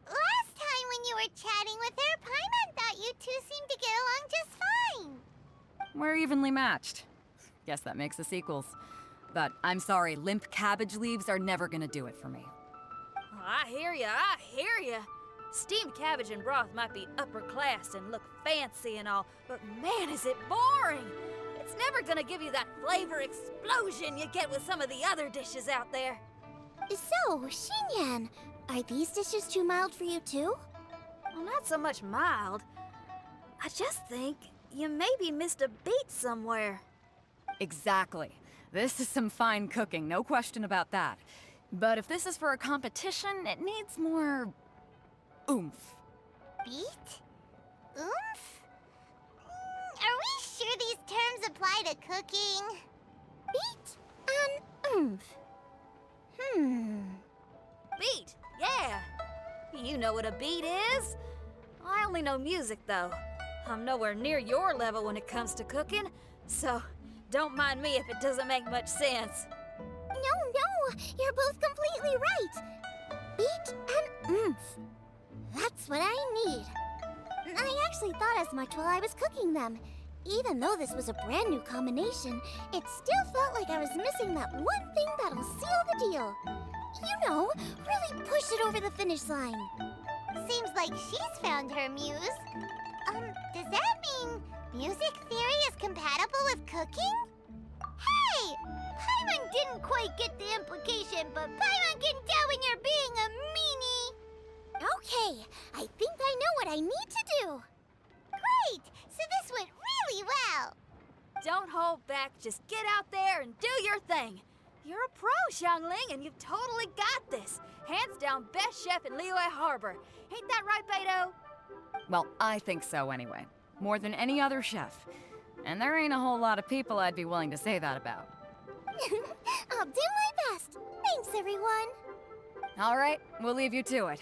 last time when you were chatting with her, Paimon thought you two seemed to get along just fine. We're evenly matched. Guess that makes us equals. But I'm sorry, limp cabbage leaves are never gonna do it for me. Oh, I hear ya. Steamed cabbage and broth might be upper class and look fancy and all, but man, is it boring! It's never gonna give you that flavor explosion you get with some of the other dishes out there. So, Xinyan, are these dishes too mild for you too? Well, not so much mild. I just think you maybe missed a beat somewhere. Exactly. This is some fine cooking, no question about that. But if this is for a competition, it needs more oomph. Beat? Oomph? Are we sure these terms apply to cooking? Beat and oomph. Beat, yeah. You know what a beat is. I only know music, though. I'm nowhere near your level when it comes to cooking, so don't mind me if it doesn't make much sense. No, you're both completely right. beat and oomph. That's what I need. I actually thought as much while I was cooking them. Even though this was a brand new combination, it still felt like I was missing that one thing that'll seal the deal. You know, really push it over the finish line. Seems like she's found her muse. Does that mean music theory is compatible with cooking? Hey! Paimon didn't quite get the implication, but Paimon can tell when you're being a meanie. Okay, I think I know what I need to do. Great! So this went really well. Don't hold back. Just get out there and do your thing. You're a pro, Xiangling, and you've totally got this. Hands down, best chef in Liyue Harbor. Ain't that right, Beto? Well, I think so anyway. More than any other chef. And there ain't a whole lot of people I'd be willing to say that about. I'll do my best. Thanks, everyone. All right, we'll leave you to it.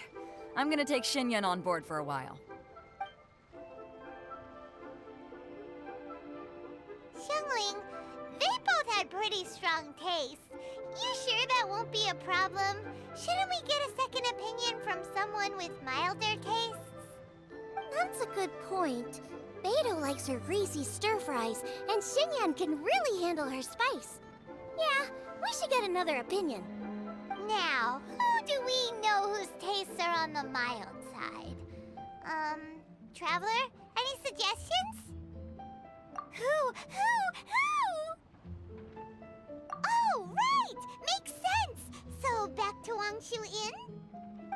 I'm gonna take Xinyan on board for a while. Xiangling, they both had pretty strong tastes. You sure that won't be a problem? Shouldn't we get a second opinion from someone with milder tastes? That's a good point. Beto likes her greasy stir-fries, and Xinyan can really handle her spice. Yeah, we should get another opinion. Now, who do we know whose tastes are on the mild side? Traveler, any suggestions? Who? Oh, right! Makes sense! So, back to Wangshu Inn?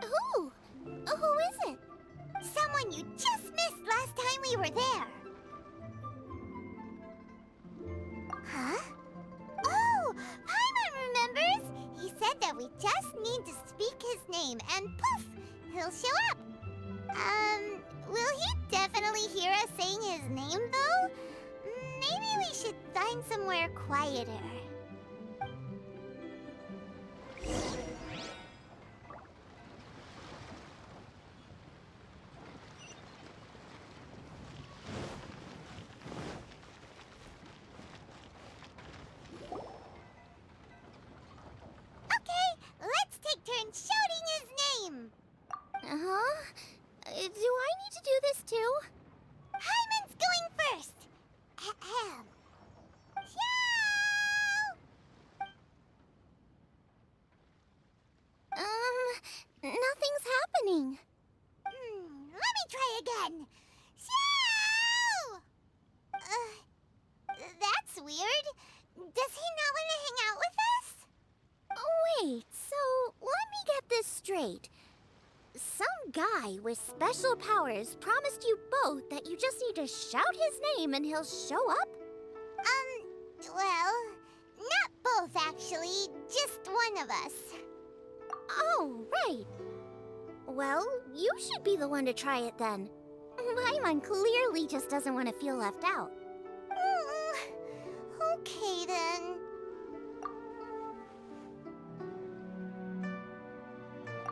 Who? Who is it? Someone you just missed last time we were there. Huh? Oh, Paimon remembers! He said that we just need to speak his name and poof, he'll show up. Will he definitely hear us saying his name though? Maybe we should find somewhere quieter. Shouting his name! Uh-huh. Do I need to do this too? Hyman's going first! Ahem. Nothing's happening. Let me try again. Xiao! That's weird. Does he not want to hang out with us? Wait, so let me get this straight. Some guy with special powers promised you both that you just need to shout his name and he'll show up? Well, not both actually, just one of us. Oh, right. Well, you should be the one to try it then. Paimon clearly just doesn't want to feel left out. Okay then.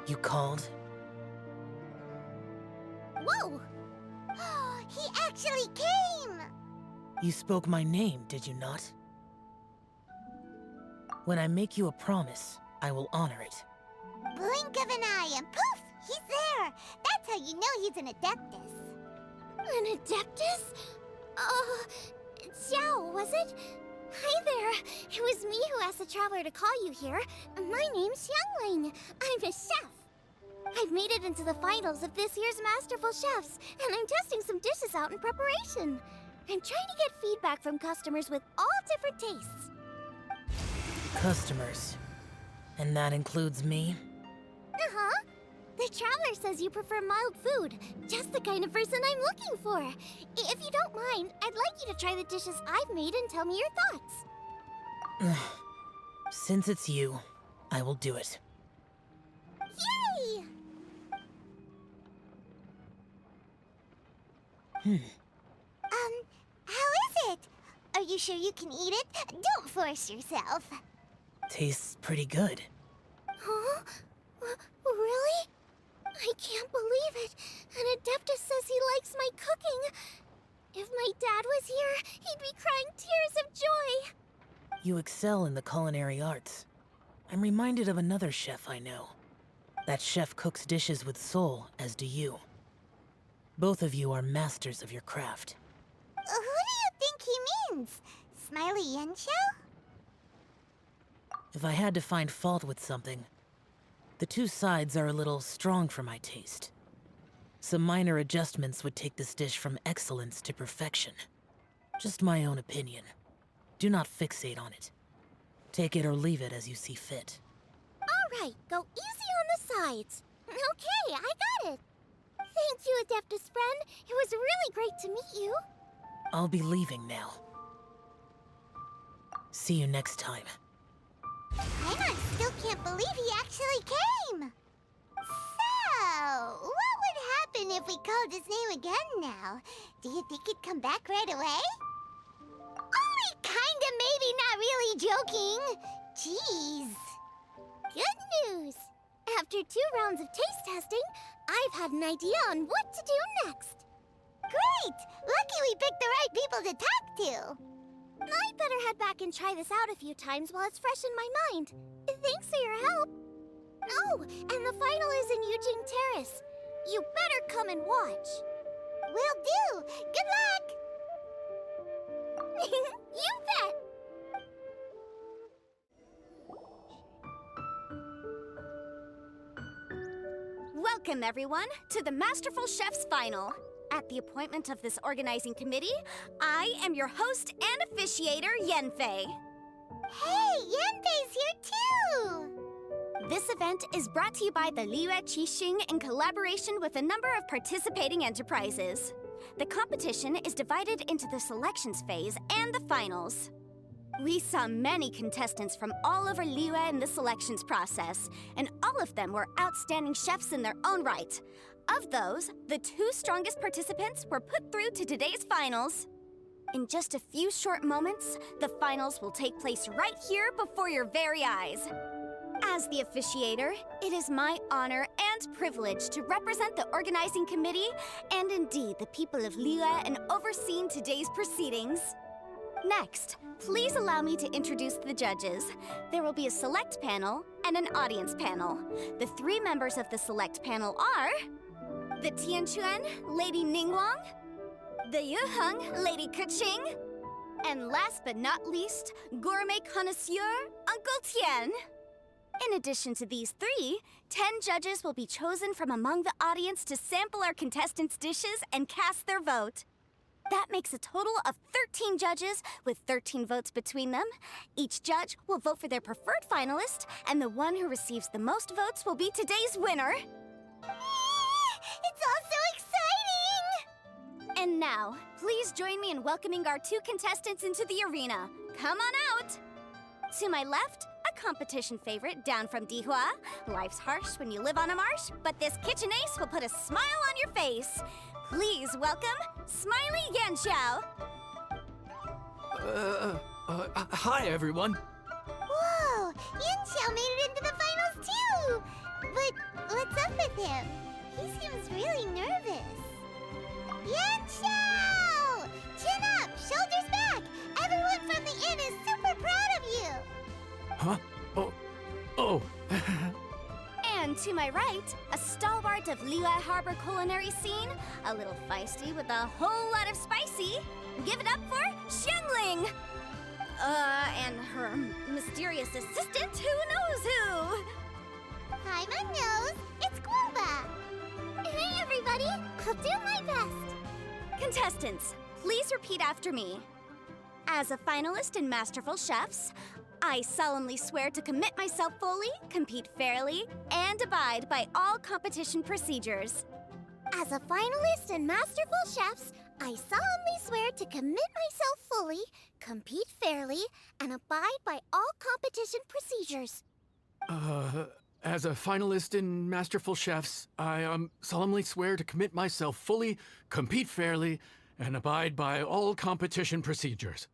You called? Whoa! He actually came! You spoke my name, did you not? When I make you a promise, I will honor it. Blink of an eye and poof! He's there! That's how you know he's an Adeptus. An Adeptus? Xiao, was it? Hi there. It was me who asked the Traveler to call you here. My name's Xiangling. I'm a chef. I've made it into the finals of this year's Masterful Chefs, and I'm testing some dishes out in preparation. I'm trying to get feedback from customers with all different tastes. Customers. And that includes me? Uh-huh. The Traveler says you prefer mild food, just the kind of person I'm looking for. If you don't mind, I'd like you to try the dishes I've made and tell me your thoughts. Since it's you, I will do it. Yay! How is it? Are you sure you can eat it? Don't force yourself. Tastes pretty good. Huh? Really? I can't believe it. An Adeptus says he likes my cooking. If my dad was here, he'd be crying tears of joy. You excel in the culinary arts. I'm reminded of another chef I know. That chef cooks dishes with soul, as do you. Both of you are masters of your craft. Who do you think he means? Smiley Yanxiao? If I had to find fault with something, the two sides are a little strong for my taste. Some minor adjustments would take this dish from excellence to perfection. Just my own opinion. Do not fixate on it. Take it or leave it as you see fit. All right, go easy on the sides. Okay, I got it. Thank you, Adeptus friend. It was really great to meet you. I'll be leaving now. See you next time. Paimon still can't believe he actually came! So, what would happen if we called his name again now? Do you think he'd come back right away? Only kinda, maybe, not really joking. Jeez. Good news! After 2 rounds of taste testing, I've had an idea on what to do next. Great! Lucky we picked the right people to talk to. I'd better head back and try this out a few times while it's fresh in my mind. Thanks for your help. Oh, and the final is in Eugene Terrace. You better come and watch. Will do. Good luck. You bet. Welcome, everyone, to the Masterful Chef's Final. At the appointment of this organizing committee, I am your host and officiator, Yanfei. Hey, Yanfei's here too! This event is brought to you by the Liyue Qixing in collaboration with a number of participating enterprises. The competition is divided into the selections phase and the finals. We saw many contestants from all over Liyue in the selections process, and all of them were outstanding chefs in their own right. Of those, the 2 strongest participants were put through to today's finals. In just a few short moments, the finals will take place right here before your very eyes. As the officiator, it is my honor and privilege to represent the organizing committee and indeed the people of Liyue in overseeing today's proceedings. Next, please allow me to introduce the judges. There will be a select panel and an audience panel. The 3 members of the select panel are the Tianquan, Lady Ningguang, the Yuheng, Lady Keqing, and last but not least, gourmet connoisseur, Uncle Tian. In addition to these 3, 10 judges will be chosen from among the audience to sample our contestants' dishes and cast their vote. That makes a total of 13 judges with 13 votes between them. Each judge will vote for their preferred finalist, and the one who receives the most votes will be today's winner. It's all so exciting! And now, please join me in welcoming our 2 contestants into the arena. Come on out! To my left, a competition favorite down from Dihua. Life's harsh when you live on a marsh, but this kitchen ace will put a smile on your face. Please welcome Smiley Yanxiao. Hi, everyone. Whoa! Yanxiao made it into the finals too! But what's up with him? He seems really nervous. Yanxiao! Chin up! Shoulders back! Everyone from the inn is super proud of you! Huh? Oh. And to my right, a stalwart of Liyue Harbor culinary scene, a little feisty with a whole lot of spicy. Give it up for Xiangling! And her mysterious assistant, who knows who? Paimon knows. It's Guoba. Hey, everybody! I'll do my best. Contestants, please repeat after me. As a finalist in Masterful Chefs, I solemnly swear to commit myself fully, compete fairly, and abide by all competition procedures. As a finalist in Masterful Chefs, I solemnly swear to commit myself fully, compete fairly, and abide by all competition procedures. As a finalist in Masterful Chefs, I solemnly swear to commit myself fully, compete fairly, and abide by all competition procedures.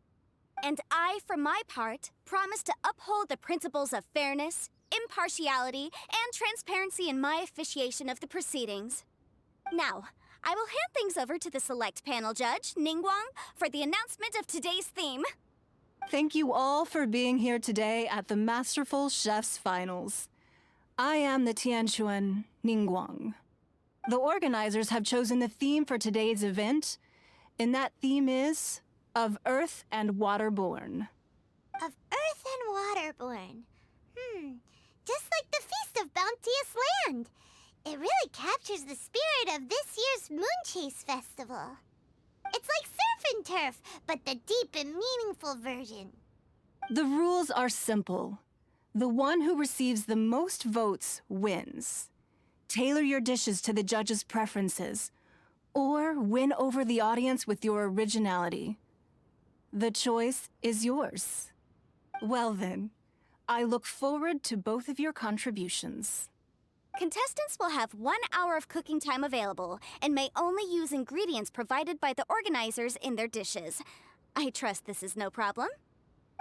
And I, for my part, promise to uphold the principles of fairness, impartiality, and transparency in my officiation of the proceedings. Now, I will hand things over to the select panel judge, Ningguang, for the announcement of today's theme. Thank you all for being here today at the Masterful Chef's Finals. I am the Tianquan Ningguang. The organizers have chosen the theme for today's event, and that theme is of Earth and Waterborn. Of Earth and Waterborn. Just like the Feast of Bounteous Land. It really captures the spirit of this year's Moon Chase Festival. It's like surf and turf, but the deep and meaningful version. The rules are simple. The one who receives the most votes wins. Tailor your dishes to the judges' preferences, or win over the audience with your originality. The choice is yours. Well then, I look forward to both of your contributions. Contestants will have 1 hour of cooking time available and may only use ingredients provided by the organizers in their dishes. I trust this is no problem.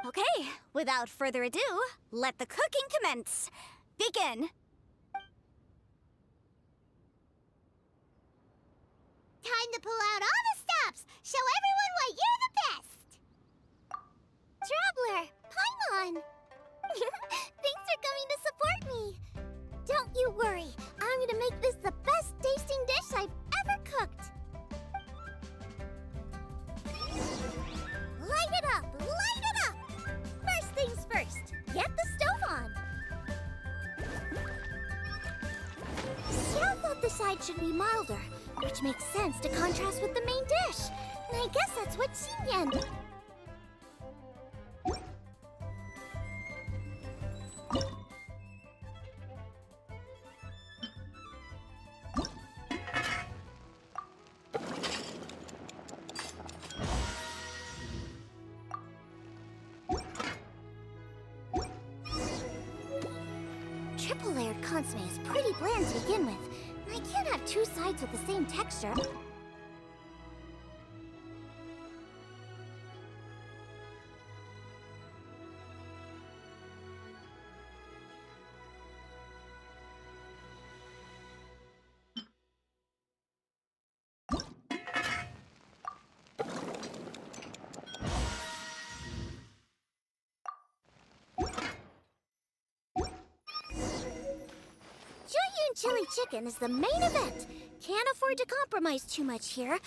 Okay, without further ado, let the cooking commence. Begin. Time to pull out all the stops. Show everyone why you're the best. Traveler, Paimon! Thanks for coming to support me. Don't you worry. I'm gonna make this the best tasting dish I've ever cooked. Light it up! Light it up! First things first, get the stove on. Xiao thought the side should be milder, which makes sense to contrast with the main dish. And I guess that's what Xinyan... Triple-layered consomme is pretty bland to begin with. I can't have two sides with the same texture. Chili chicken is the main event. Can't afford to compromise too much here.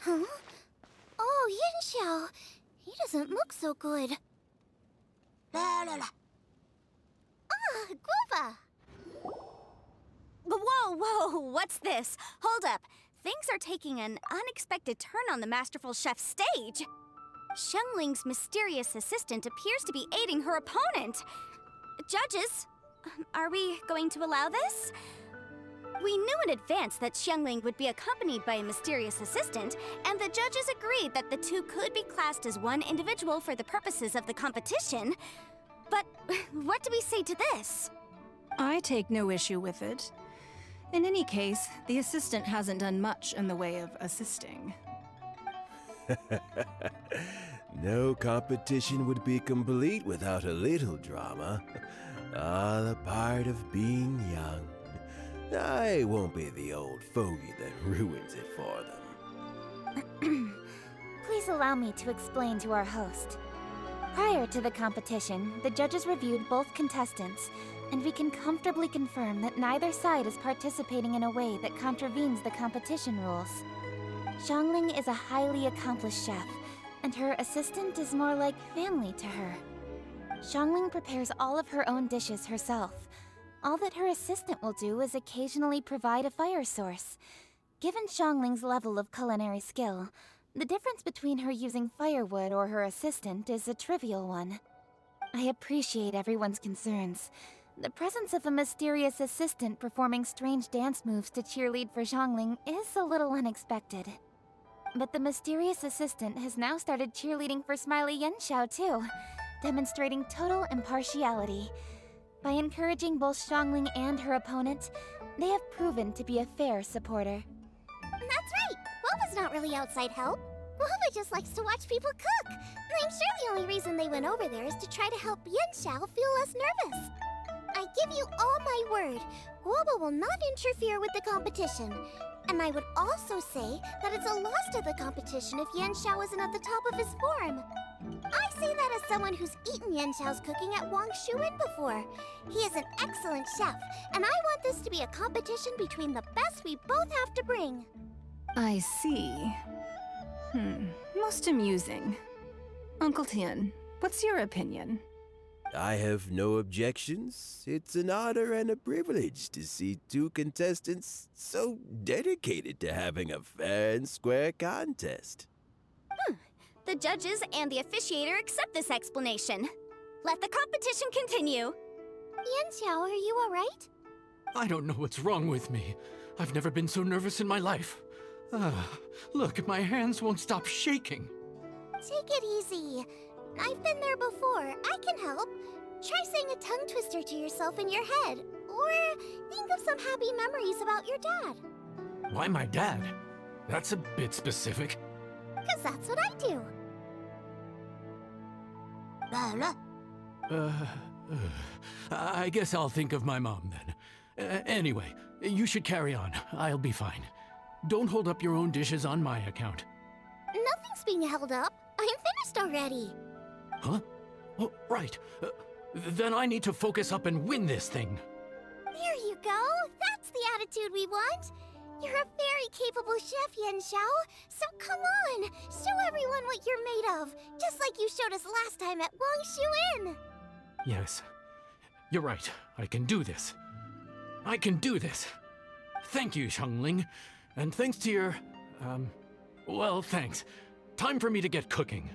Huh? Oh, Yin-Xiao. He doesn't look so good. La la la. Ah, guava. Whoa, what's this? Hold up. Things are taking an unexpected turn on the masterful chef's stage. Xiangling's mysterious assistant appears to be aiding her opponent. Judges, are we going to allow this? We knew in advance that Xiangling would be accompanied by a mysterious assistant, and the judges agreed that the two could be classed as one individual for the purposes of the competition. But what do we say to this? I take no issue with it. In any case, the assistant hasn't done much in the way of assisting. No competition would be complete without a little drama. All a part of being young. I won't be the old fogey that ruins it for them. Please allow me to explain to our host. Prior to the competition, the judges reviewed both contestants, and we can comfortably confirm that neither side is participating in a way that contravenes the competition rules. Xiangling is a highly accomplished chef, and her assistant is more like family to her. Xiangling prepares all of her own dishes herself. All that her assistant will do is occasionally provide a fire source. Given Xiangling's level of culinary skill, the difference between her using firewood or her assistant is a trivial one. I appreciate everyone's concerns. The presence of a mysterious assistant performing strange dance moves to cheerlead for Xiangling is a little unexpected. But the mysterious assistant has now started cheerleading for Smiley Yen-Xiao too, demonstrating total impartiality. By encouraging both Xiangling and her opponent, they have proven to be a fair supporter. That's right! Guava's not really outside help. Guava just likes to watch people cook. I'm sure the only reason they went over there is to try to help Yen-Xiao feel less nervous. I give you all my word, Guoba will not interfere with the competition. And I would also say that it's a loss to the competition if Yan Xiao isn't at the top of his form. I say that as someone who's eaten Yan Xiao's cooking at Wang Shuin before. He is an excellent chef, and I want this to be a competition between the best we both have to bring. I see. Most amusing. Uncle Tian, what's your opinion? I have no objections. It's an honor and a privilege to see two contestants so dedicated to having a fair and square contest. The judges and the officiator accept this explanation. Let the competition continue. Yan Xiao, are you all right? I don't know what's wrong with me. I've never been so nervous in my life. Look, my hands won't stop shaking. Take it easy. I've been there before. I can help. Try saying a tongue twister to yourself in your head. Or think of some happy memories about your dad. Why my dad? That's a bit specific. 'Cause that's what I do. I guess I'll think of my mom then. Anyway, you should carry on. I'll be fine. Don't hold up your own dishes on my account. Nothing's being held up. I'm finished already. Huh? Oh, right. Then I need to focus up and win this thing. There you go. That's the attitude we want. You're a very capable chef, Yan Xiao. So come on, show everyone what you're made of, just like you showed us last time at Wang Shuin. Yes, you're right. I can do this. I can do this. Thank you, Xiangling. And thanks to your, well, thanks. Time for me to get cooking.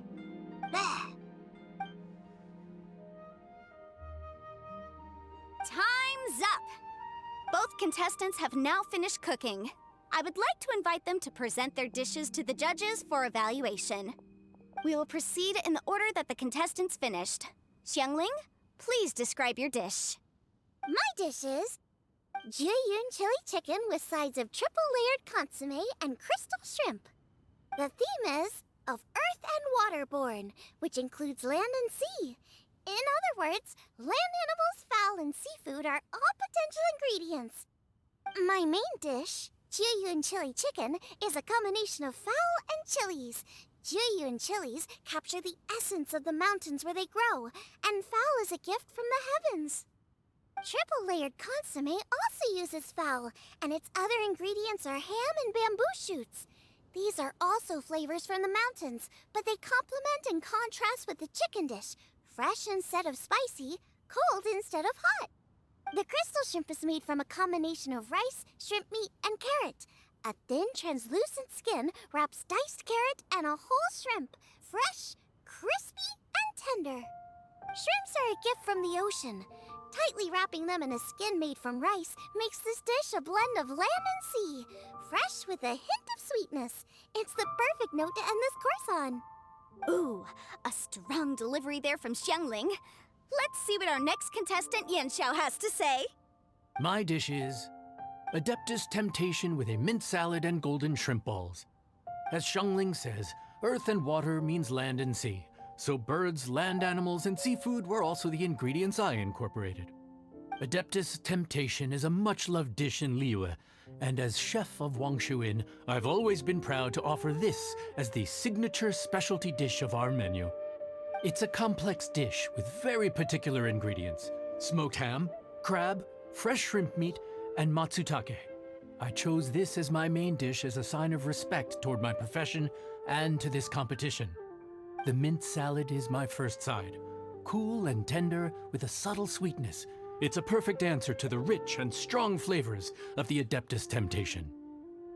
Time's up! Both contestants have now finished cooking. I would like to invite them to present their dishes to the judges for evaluation. We will proceed in the order that the contestants finished. Xiangling, please describe your dish. My dish is Jieyun chili chicken with sides of triple-layered consommé and crystal shrimp. The theme is of earth and waterborne, which includes land and sea. In other words, land animals, fowl, and seafood are all potential ingredients. My main dish, Jieyun chili chicken, is a combination of fowl and chilies. Jieyun chilies capture the essence of the mountains where they grow, and fowl is a gift from the heavens. Triple-layered consommé also uses fowl, and its other ingredients are ham and bamboo shoots. These are also flavors from the mountains, but they complement and contrast with the chicken dish, fresh instead of spicy, cold instead of hot. The crystal shrimp is made from a combination of rice, shrimp meat, and carrot. A thin, translucent skin wraps diced carrot and a whole shrimp, fresh, crispy, and tender. Shrimps are a gift from the ocean. Tightly wrapping them in a skin made from rice makes this dish a blend of land and sea, fresh with a hint of sweetness. It's the perfect note to end this course on. Ooh, a strong delivery there from Xiangling. Let's see what our next contestant Yan Xiao has to say. My dish is Adeptus Temptation with a mint salad and golden shrimp balls. As Xiangling says, earth and water means land and sea. So birds, land animals, and seafood were also the ingredients I incorporated. Adeptus Temptation is a much-loved dish in Liyue, and as chef of Wang Shuin, I've always been proud to offer this as the signature specialty dish of our menu. It's a complex dish with very particular ingredients: smoked ham, crab, fresh shrimp meat, and matsutake. I chose this as my main dish as a sign of respect toward my profession and to this competition. The mint salad is my first side. Cool and tender with a subtle sweetness, it's a perfect answer to the rich and strong flavors of the Adeptus Temptation.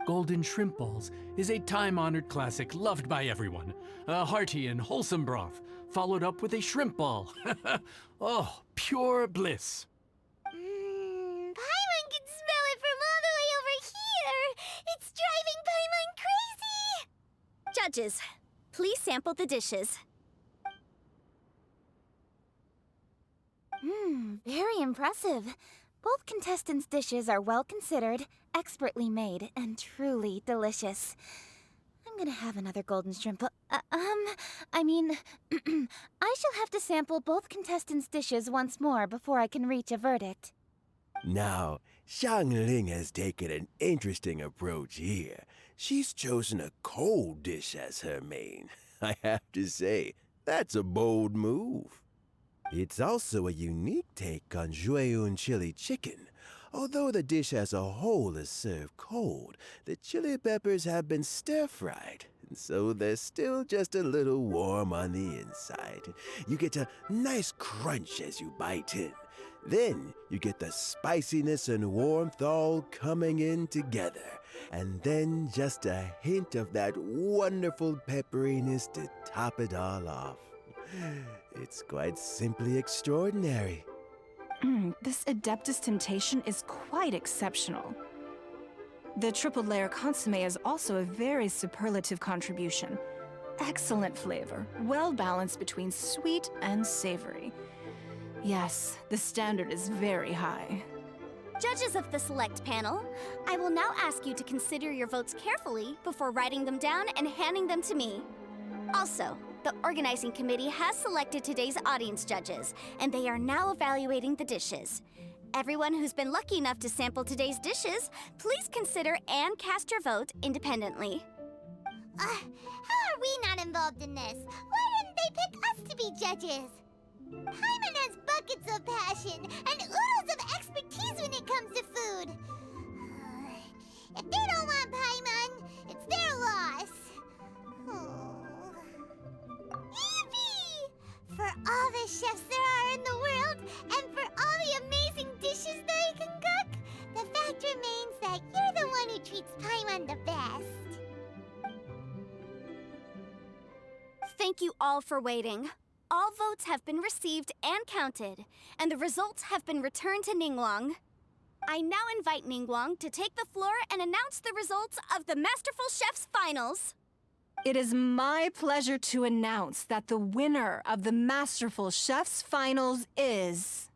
Golden shrimp balls is a time-honored classic loved by everyone. A hearty and wholesome broth, followed up with a shrimp ball. Oh, pure bliss. Paimon can smell it from all the way over here. It's driving Paimon crazy. Judges, please sample the dishes. Very impressive. Both contestants' dishes are well considered, expertly made, and truly delicious. I'm I'm gonna have another golden shrimp. I mean, I shall have to sample both contestants' dishes once more before I can reach a verdict. Now, Xiangling has taken an interesting approach here. She's chosen a cold dish as her main. I have to say, that's a bold move. It's also a unique take on Jueyun chili chicken. Although the dish as a whole is served cold, the chili peppers have been stir-fried, and so they're still just a little warm on the inside. You get a nice crunch as you bite in. Then you get the spiciness and warmth all coming in together. And then just a hint of that wonderful pepperiness to top it all off. It's quite simply extraordinary. This Adeptus Temptation is quite exceptional. The triple layer consomme is also a very superlative contribution. Excellent flavor, well balanced between sweet and savory. Yes, the standard is very high. Judges of the select panel, I will now ask you to consider your votes carefully before writing them down and handing them to me. Also, the organizing committee has selected today's audience judges, and they are now evaluating the dishes. Everyone who's been lucky enough to sample today's dishes, please consider and cast your vote independently. How are we not involved in this? Why didn't they pick us to be judges? Paimon has buckets of passion and oodles of expertise when it comes to food. If they don't want Paimon, it's their loss. Yippee! For all the chefs there are in the world, and for all the amazing dishes they can cook, the fact remains that you're the one who treats Paimon the best. Thank you all for waiting. All votes have been received and counted, and the results have been returned to Ningguang. I now invite Ningguang to take the floor and announce the results of the Masterful Chef's Finals. It is my pleasure to announce that the winner of the Masterful Chef's Finals is...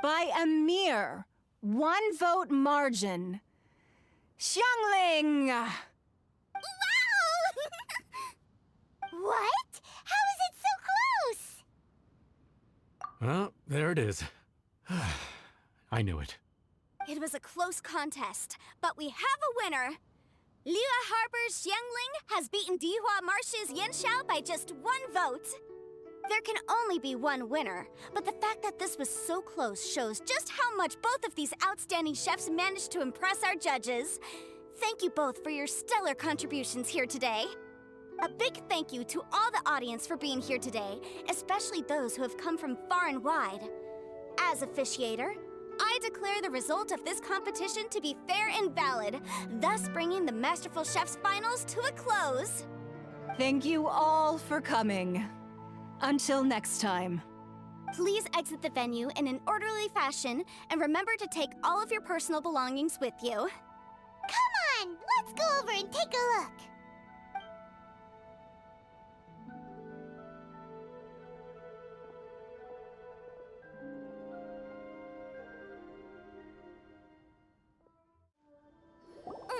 by a mere 1 vote margin, Xiangling! Wow! What? How is it so close? Well, there it is. I knew it. It was a close contest, but we have a winner. Liyue Harbor's Xiangling has beaten Dihua Marsh's Yanxiao by just 1 vote. There can only be one winner, but the fact that this was so close shows just how much both of these outstanding chefs managed to impress our judges. Thank you both for your stellar contributions here today. A big thank you to all the audience for being here today, especially those who have come from far and wide. As officiator, I declare the result of this competition to be fair and valid, thus bringing the Masterful Chef's Finals to a close. Thank you all for coming. Until next time. Please exit the venue in an orderly fashion, and remember to take all of your personal belongings with you. Come on, let's go over and take a look.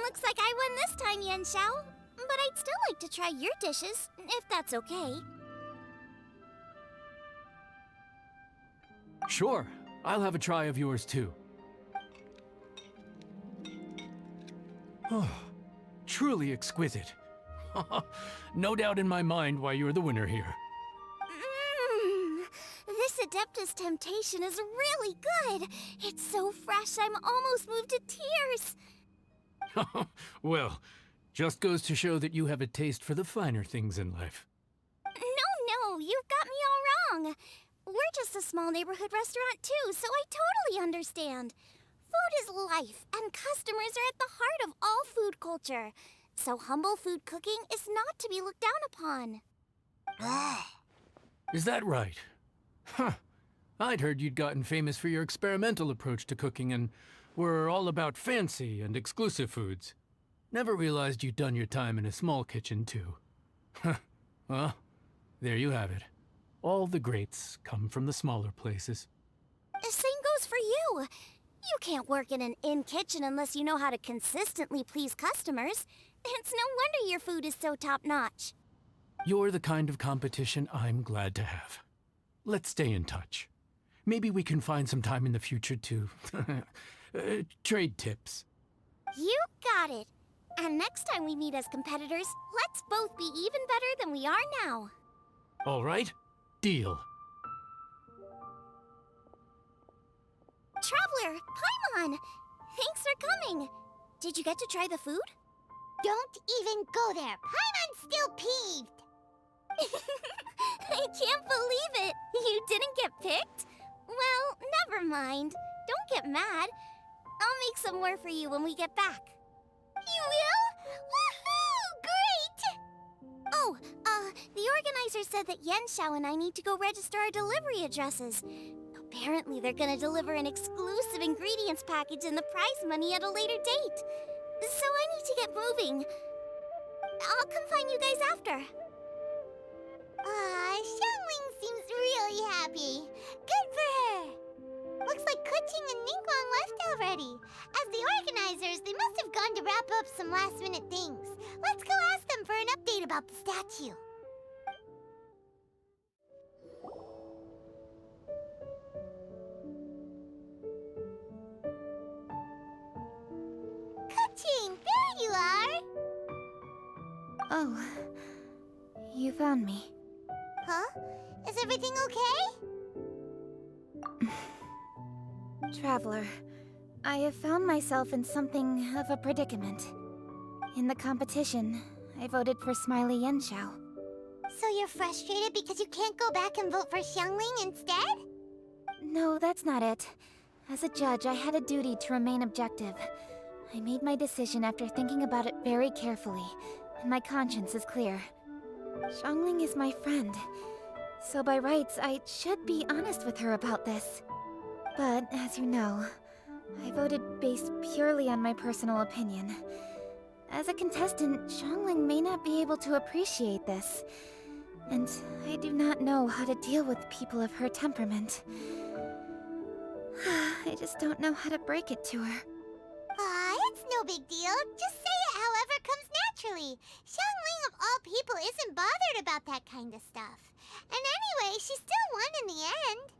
Looks like I won this time, Yanxiao. But I'd still like to try your dishes, if that's okay. Sure, I'll have a try of yours too. Oh, truly exquisite. No doubt in my mind why you're the winner here. This Adeptus Temptation is really good. It's so fresh, I'm almost moved to tears. Well, just goes to show that you have a taste for the finer things in life. No, you've got me all wrong. We're just a small neighborhood restaurant too, so I totally understand. Food is life, and customers are at the heart of all food culture. So humble food cooking is not to be looked down upon. Is that right? Huh. I'd heard you'd gotten famous for your experimental approach to cooking and were all about fancy and exclusive foods. Never realized you'd done your time in a small kitchen too. Well, there you have it. All the greats come from the smaller places. The same goes for you. You can't work in an inn kitchen unless you know how to consistently please customers. It's no wonder your food is so top-notch. You're the kind of competition I'm glad to have. Let's stay in touch. Maybe we can find some time in the future to trade tips. You got it. And next time we meet as competitors, let's both be even better than we are now. All right? Deal. Traveler, Paimon! Thanks for coming. Did you get to try the food? Don't even go there. Paimon's still peeved. I can't believe it. You didn't get picked? Well, never mind. Don't get mad. I'll make some more for you when we get back. You will? Woohoo! Great! Oh, the organizer said that Yenshao and I need to go register our delivery addresses. Apparently, they're gonna deliver an exclusive ingredients package and the prize money at a later date. So I need to get moving. I'll come find you guys after. Xiangling seems really happy. Good for her. Looks like Kuching and Ningguang left already. As the organizers, they must have gone to wrap up some last-minute things. Let's go ask them for an update about the statue. Kuching, there you are! Oh, you found me. Huh? Is everything okay? Traveler, I have found myself in something of a predicament. In the competition, I voted for Smiley Yenshao. So you're frustrated because you can't go back and vote for Xiangling instead? No, that's not it. As a judge, I had a duty to remain objective. I made my decision after thinking about it very carefully, and my conscience is clear. Xiangling is my friend, so by rights, I should be honest with her about this. But, as you know, I voted based purely on my personal opinion. As a contestant, Xiangling may not be able to appreciate this, and I do not know how to deal with people of her temperament. I just don't know how to break it to her. It's no big deal. Just say it however comes naturally. Xiangling of all people isn't bothered about that kind of stuff. And anyway, she still won in the end.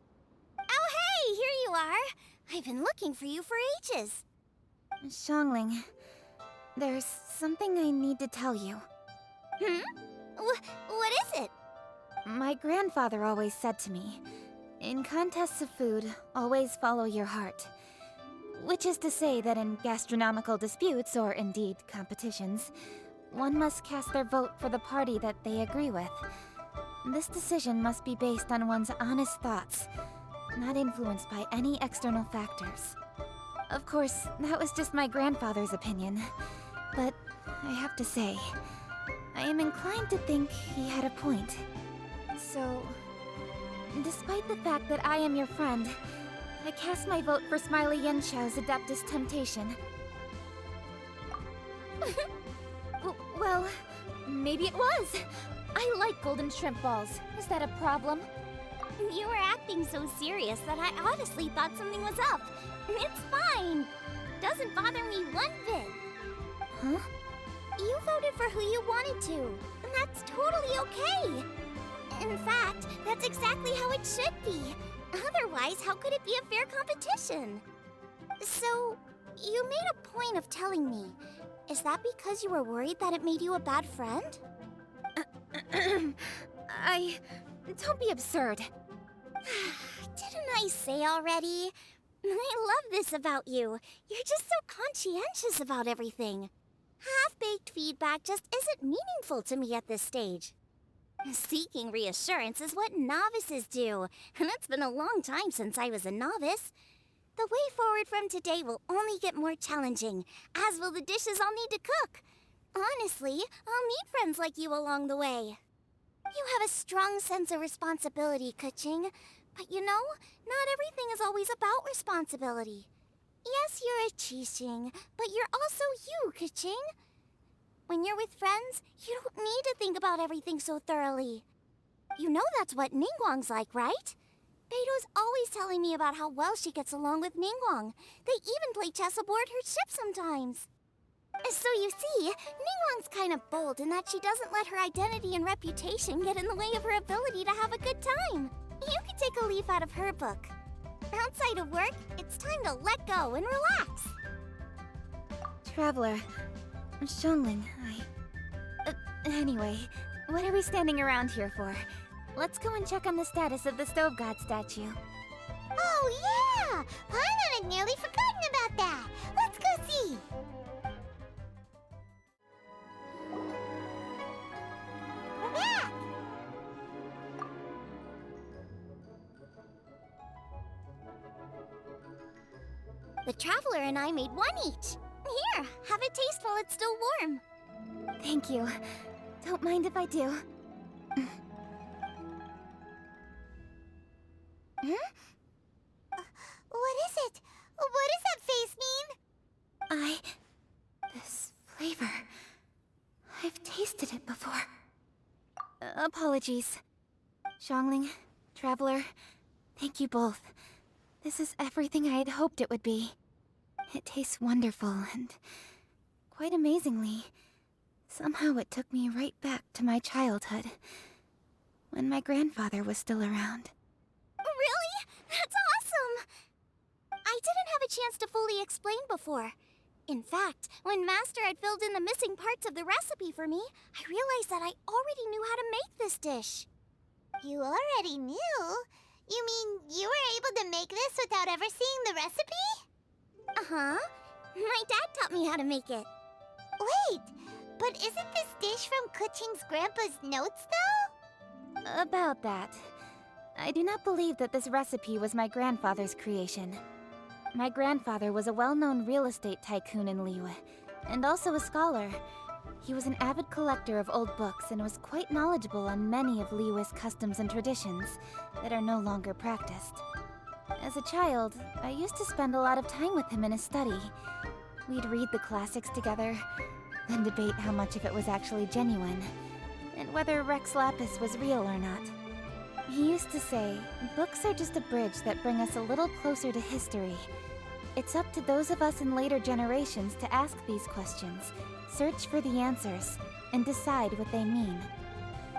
Oh hey, here you are. I've been looking for you for ages. Xiangling, there's something I need to tell you. What is it? My grandfather always said to me, in contests of food, always follow your heart. Which is to say that in gastronomical disputes, or indeed competitions, one must cast their vote for the party that they agree with. This decision must be based on one's honest thoughts, not influenced by any external factors. Of course, that was just my grandfather's opinion, but I have to say, I am inclined to think he had a point. So, despite the fact that I am your friend, I cast my vote for Smiley Yenshao's Adeptus Temptation. Well, maybe it was. I like golden shrimp balls. Is that a problem? You were acting so serious that I honestly thought something was up. It's fine. Doesn't bother me one bit. Huh? You voted for who you wanted to, and that's totally okay. In fact, that's exactly how it should be. Otherwise, how could it be a fair competition? So, you made a point of telling me. Is that because you were worried that it made you a bad friend? Don't be absurd. Didn't I say already? I love this about you. You're just so conscientious about everything. Half-baked feedback just isn't meaningful to me at this stage. Seeking reassurance is what novices do, and it's been a long time since I was a novice. The way forward from today will only get more challenging, as will the dishes I'll need to cook. Honestly, I'll need friends like you along the way. You have a strong sense of responsibility, Kuching. But you know, not everything is always about responsibility. Yes, you're a Qixing, but you're also you, Kuching. When you're with friends, you don't need to think about everything so thoroughly. You know that's what Ningguang's like, right? Beto's always telling me about how well she gets along with Ningguang. They even play chess aboard her ship sometimes. So you see, Ningguang's kind of bold in that she doesn't let her identity and reputation get in the way of her ability to have a good time. You could take a leaf out of her book. Outside of work, it's time to let go and relax. Traveler, Xiangling, anyway, what are we standing around here for? Let's go and check on the status of the Stove God statue. Oh, yeah! Paimon had nearly forgotten about that. Let's go see. We're back! The Traveler and I made one each. Here, have a taste while it's still warm. Thank you. Don't mind if I do. What is it? What does that face mean? This flavor... I've tasted it before. Apologies. Xiangling, Traveler, thank you both. This is everything I had hoped it would be. It tastes wonderful, and quite amazingly, somehow it took me right back to my childhood, when my grandfather was still around. Really? That's awesome! I didn't have a chance to fully explain before. In fact, when Master had filled in the missing parts of the recipe for me, I realized that I already knew how to make this dish. You already knew? You mean you were able to make this without ever seeing the recipe? Uh-huh. My dad taught me how to make it. Wait, but isn't this dish from Kuching's grandpa's notes, though? About that, I do not believe that this recipe was my grandfather's creation. My grandfather was a well-known real estate tycoon in Liyue, and also a scholar. He was an avid collector of old books and was quite knowledgeable on many of Liyue's customs and traditions that are no longer practiced. As a child, I used to spend a lot of time with him in his study. We'd read the classics together, then debate how much of it was actually genuine, and whether Rex Lapis was real or not. He used to say, books are just a bridge that bring us a little closer to history. It's up to those of us in later generations to ask these questions, search for the answers, and decide what they mean.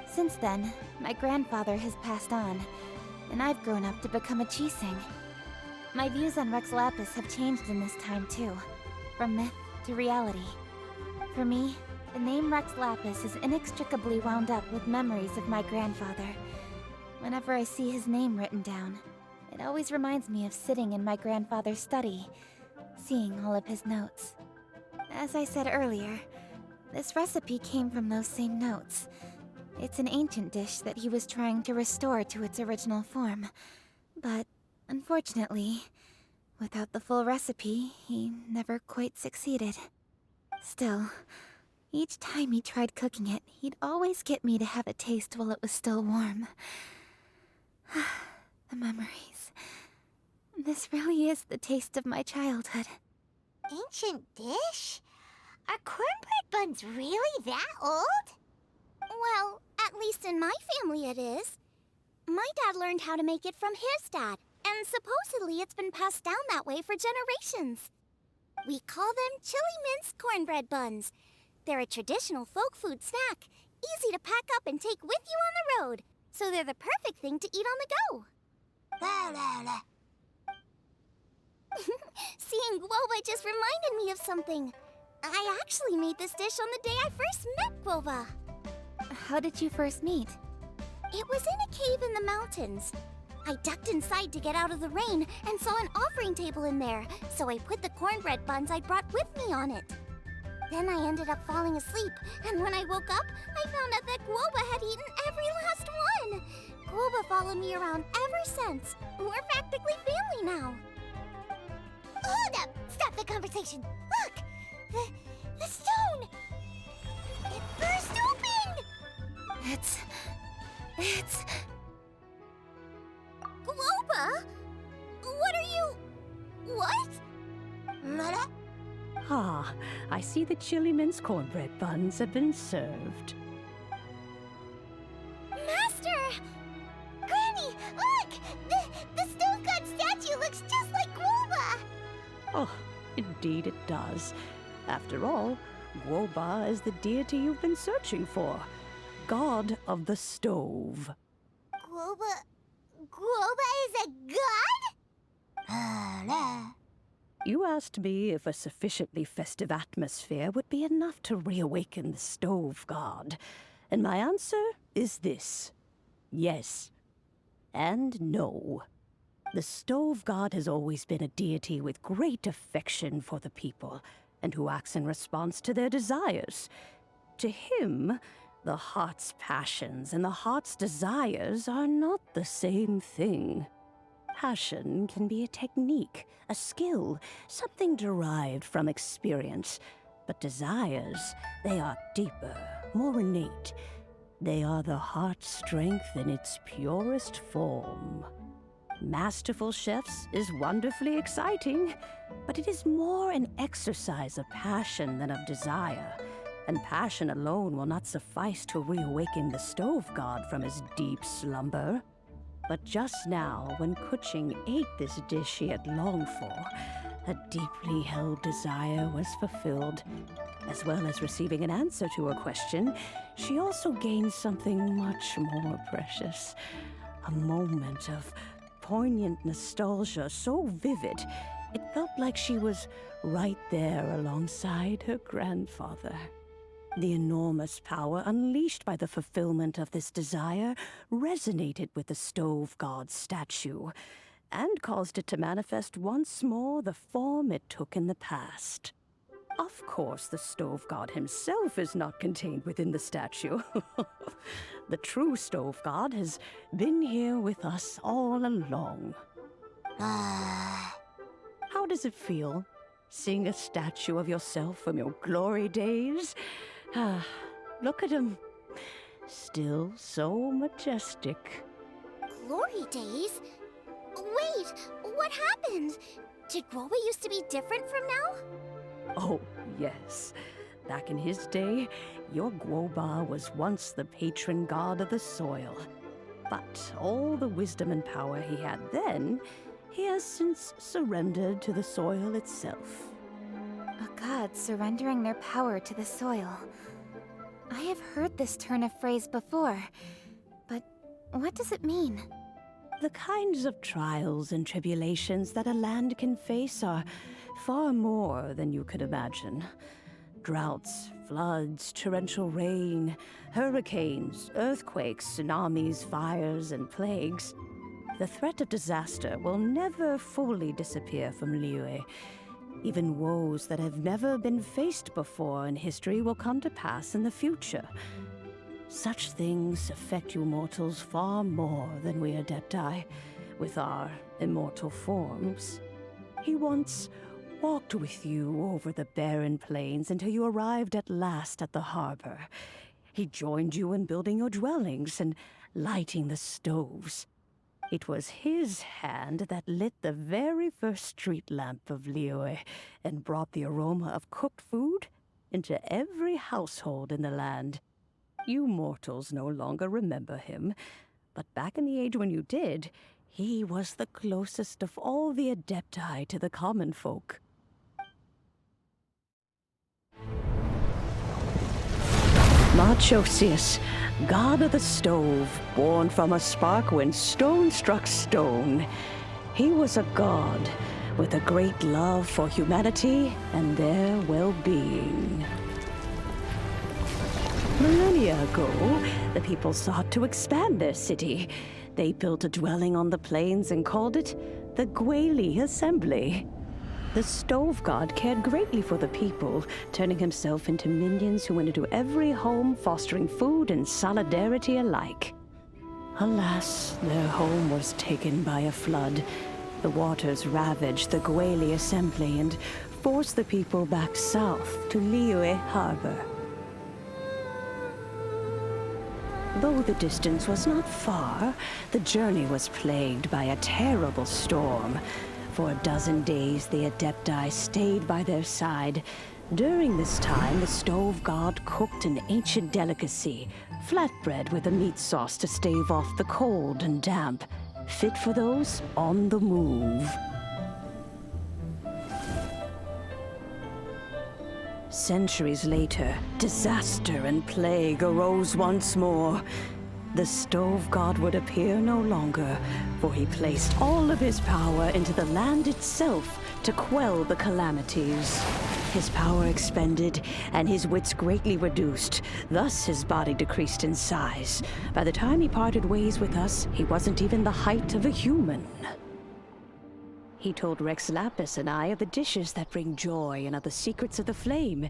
Since then, my grandfather has passed on, and I've grown up to become a Chising. My views on Rex Lapis have changed in this time too, from myth to reality. For me, the name Rex Lapis is inextricably wound up with memories of my grandfather. Whenever I see his name written down, it always reminds me of sitting in my grandfather's study, seeing all of his notes. As I said earlier, this recipe came from those same notes. It's an ancient dish that he was trying to restore to its original form. But, unfortunately, without the full recipe, he never quite succeeded. Still, each time he tried cooking it, he'd always get me to have a taste while it was still warm. The memories. This really is the taste of my childhood. Ancient dish? Are cornbread buns really that old? Well, at least in my family it is. My dad learned how to make it from his dad, and supposedly it's been passed down that way for generations. We call them chili mince cornbread buns. They're a traditional folk food snack, easy to pack up and take with you on the road, so they're the perfect thing to eat on the go. Seeing Guoba just reminded me of something. I actually made this dish on the day I first met Guoba. How did you first meet? It was in a cave in the mountains. I ducked inside to get out of the rain and saw an offering table in there, so I put the cornbread buns I'd brought with me on it. Then I ended up falling asleep, and when I woke up, I found out that Guoba had eaten every last one. Guoba followed me around ever since. We're practically family now. Hold up! Stop the conversation! Look! The stone! It burst open! It's... Guoba? What are you... what? Mother? Ah, I see the chili mince cornbread buns have been served. Master! Granny, look! looks just like Guoba! Oh, indeed it does. After all, Guoba is the deity you've been searching for. God of the stove. Guoba is a god? You asked me if a sufficiently festive atmosphere would be enough to reawaken the stove god. And my answer is this. Yes. And no. The stove god has always been a deity with great affection for the people, and who acts in response to their desires. To him, the heart's passions and the heart's desires are not the same thing. Passion can be a technique, a skill, something derived from experience. But desires, they are deeper, more innate. They are the heart's strength in its purest form. Masterful chefs is wonderfully exciting, but it is more an exercise of passion than of desire. And passion alone will not suffice to reawaken the stove god from his deep slumber. But just now, when Kuching ate this dish he had longed for, a deeply held desire was fulfilled. As well as receiving an answer to her question, she also gained something much more precious. A moment of poignant nostalgia so vivid, it felt like she was right there alongside her grandfather. The enormous power unleashed by the fulfillment of this desire resonated with the stove god's statue, and caused it to manifest once more the form it took in the past. Of course, the stove god himself is not contained within the statue. The true stove god has been here with us all along. How does it feel, seeing a statue of yourself from your glory days? Look at him. Still so majestic. Glory days? Wait, what happened? Did Guoba used to be different from now? Oh, yes. Back in his day, your Guoba was once the patron god of the soil. But all the wisdom and power he had then, he has since surrendered to the soil itself. A god surrendering their power to the soil. I have heard this turn of phrase before, but what does it mean? The kinds of trials and tribulations that a land can face are far more than you could imagine. Droughts, floods, torrential rain, hurricanes, earthquakes, tsunamis, fires, and plagues. The threat of disaster will never fully disappear from Liyue. Even woes that have never been faced before in history will come to pass in the future. Such things affect you mortals far more than we Adepti, with our immortal forms. He once walked with you over the barren plains until you arrived at last at the harbor. He joined you in building your dwellings and lighting the stoves. It was his hand that lit the very first street lamp of Liyue and brought the aroma of cooked food into every household in the land. You mortals no longer remember him, but back in the age when you did, he was the closest of all the Adepti to the common folk. Marchosius, god of the stove, born from a spark when stone struck stone. He was a god with a great love for humanity and their well-being. Millennia ago, the people sought to expand their city. They built a dwelling on the plains and called it the Guili Assembly. The stove god cared greatly for the people, turning himself into minions who went into every home, fostering food and solidarity alike. Alas, their home was taken by a flood. The waters ravaged the Guili Assembly and forced the people back south to Liyue Harbor. Though the distance was not far, the journey was plagued by a terrible storm. For a dozen days, the Adepti stayed by their side. During this time, the stove god cooked an ancient delicacy, flatbread with a meat sauce to stave off the cold and damp, fit for those on the move. Centuries later, disaster and plague arose once more. The stove god would appear no longer, for he placed all of his power into the land itself to quell the calamities. His power expended, and his wits greatly reduced. Thus his body decreased in size. By the time he parted ways with us, he wasn't even the height of a human. He told Rex Lapis and I of the dishes that bring joy and of the secrets of the flame,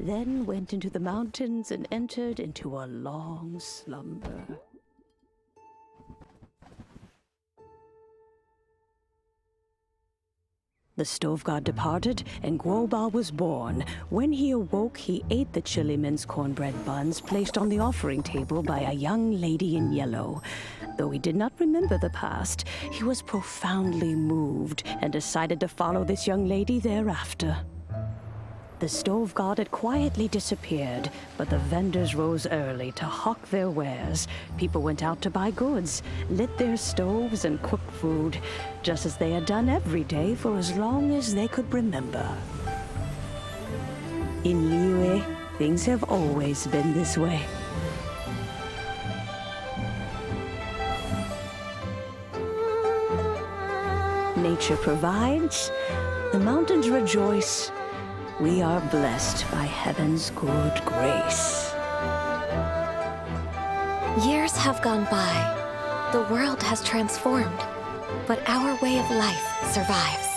then went into the mountains and entered into a long slumber. The stove god departed, and Guoba was born. When he awoke, he ate the chili mince cornbread buns placed on the offering table by a young lady in yellow. Though he did not remember the past, he was profoundly moved and decided to follow this young lady thereafter. The stove god had quietly disappeared, but the vendors rose early to hawk their wares. People went out to buy goods, lit their stoves, and cooked food, just as they had done every day for as long as they could remember. In Liyue, things have always been this way. Nature provides, the mountains rejoice. We are blessed by heaven's good grace. Years have gone by. The world has transformed, but our way of life survives.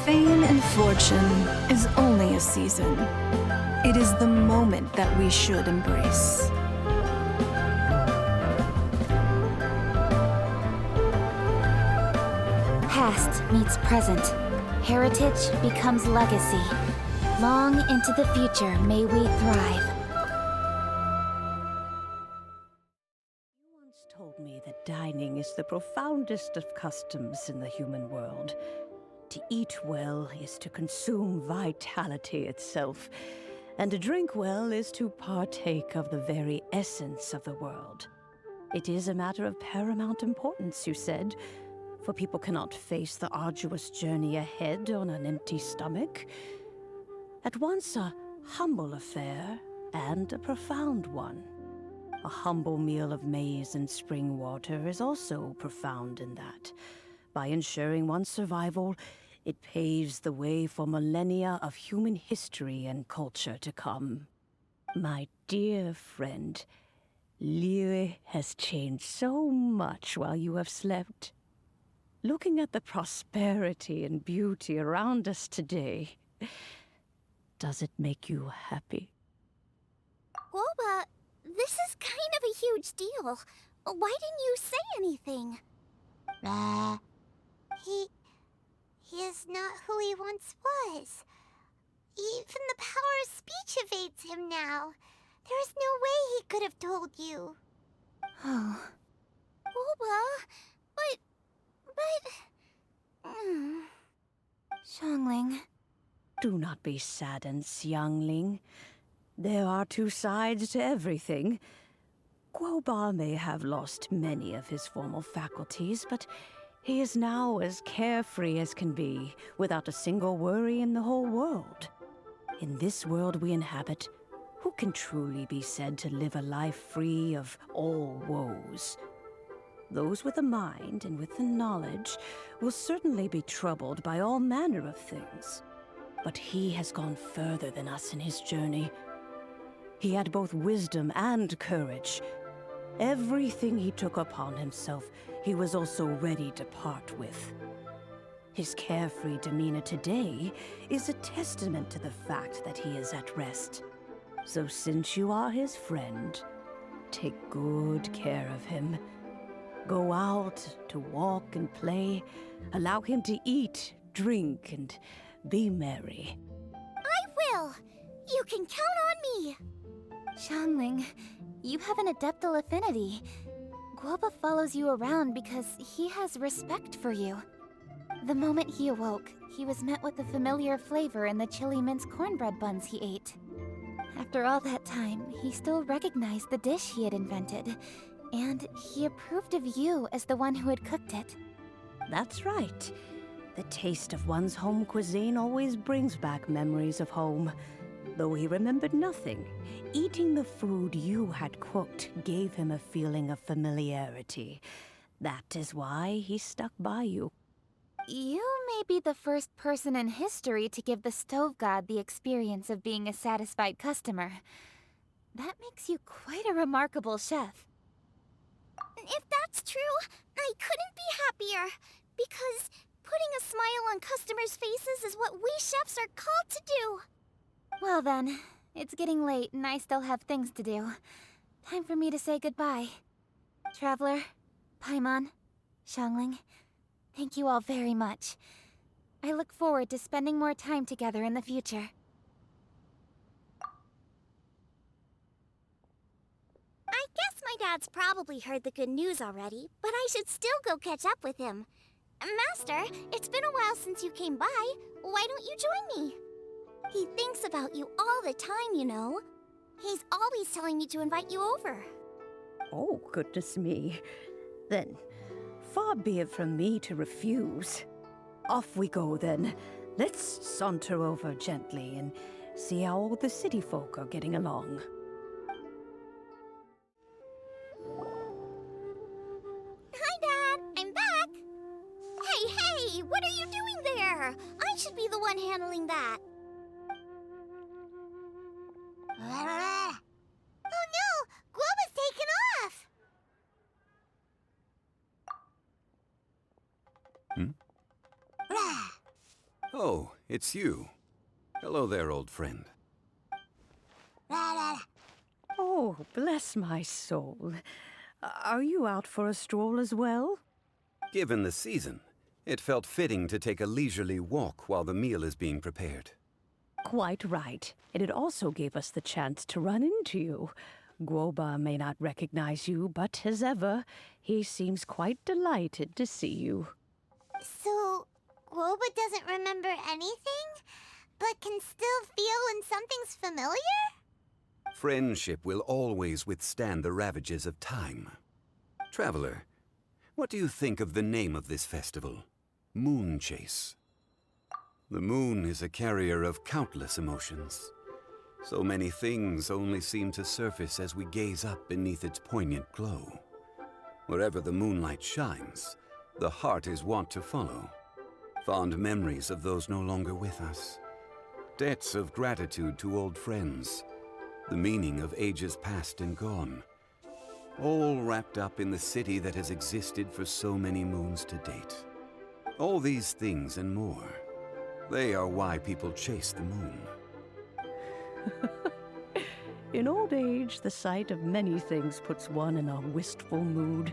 Fame and fortune is only a season. It is the moment that we should embrace. Past meets present. Heritage becomes legacy. Long into the future may we thrive. You once told me that dining is the profoundest of customs in the human world. To eat well is to consume vitality itself, and to drink well is to partake of the very essence of the world. It is a matter of paramount importance, you said, for people cannot face the arduous journey ahead on an empty stomach. At once a humble affair and a profound one. A humble meal of maize and spring water is also profound in that. By ensuring one's survival, it paves the way for millennia of human history and culture to come. My dear friend, Liyue has changed so much while you have slept. Looking at the prosperity and beauty around us today, does it make you happy? Guoba, this is kind of a huge deal. Why didn't you say anything? He is not who he once was. Even the power of speech evades him now. There is no way he could have told you. Oh. Guoba, but... Xiangling. Do not be saddened, Xiangling. There are two sides to everything. Guoba may have lost many of his formal faculties, but he is now as carefree as can be, without a single worry in the whole world. In this world we inhabit, who can truly be said to live a life free of all woes? Those with a mind and with the knowledge will certainly be troubled by all manner of things. But he has gone further than us in his journey. He had both wisdom and courage. Everything he took upon himself, he was also ready to part with. His carefree demeanor today is a testament to the fact that he is at rest. So since you are his friend, take good care of him. Go out to walk and play. Allow him to eat, drink, and be merry. I will! You can count on me! Xiangling, you have an adeptal affinity. Guoba follows you around because he has respect for you. The moment he awoke, he was met with the familiar flavor in the chili mince cornbread buns he ate. After all that time, he still recognized the dish he had invented. And he approved of you as the one who had cooked it. That's right. The taste of one's home cuisine always brings back memories of home. Though he remembered nothing, eating the food you had cooked gave him a feeling of familiarity. That is why he stuck by you. You may be the first person in history to give the stove god the experience of being a satisfied customer. That makes you quite a remarkable chef. If that's true, I couldn't be happier. Because putting a smile on customers' faces is what we chefs are called to do. Well then, it's getting late and I still have things to do. Time for me to say goodbye. Traveler, Paimon, Xiangling, thank you all very much. I look forward to spending more time together in the future. I guess my dad's probably heard the good news already, but I should still go catch up with him. Master, it's been a while since you came by. Why don't you join me? He thinks about you all the time, you know. He's always telling me to invite you over. Oh, goodness me. Then, far be it from me to refuse. Off we go, then. Let's saunter over gently and see how all the city folk are getting along. Hi, Dad. I'm back. Hey, what are you doing there? I should be the one handling that. Oh no! Guoba's taken off! Oh, it's you. Hello there, old friend. Oh, bless my soul. Are you out for a stroll as well? Given the season, it felt fitting to take a leisurely walk while the meal is being prepared. Quite right. And it also gave us the chance to run into you. Guoba may not recognize you, but as ever, he seems quite delighted to see you. So, Guoba doesn't remember anything, but can still feel when something's familiar? Friendship will always withstand the ravages of time. Traveler, what do you think of the name of this festival? Moon Chase. The moon is a carrier of countless emotions. So many things only seem to surface as we gaze up beneath its poignant glow. Wherever the moonlight shines, the heart is wont to follow. Fond memories of those no longer with us. Debts of gratitude to old friends. The meaning of ages past and gone. All wrapped up in the city that has existed for so many moons to date. All these things and more. They are why people chase the moon. In old age, the sight of many things puts one in a wistful mood.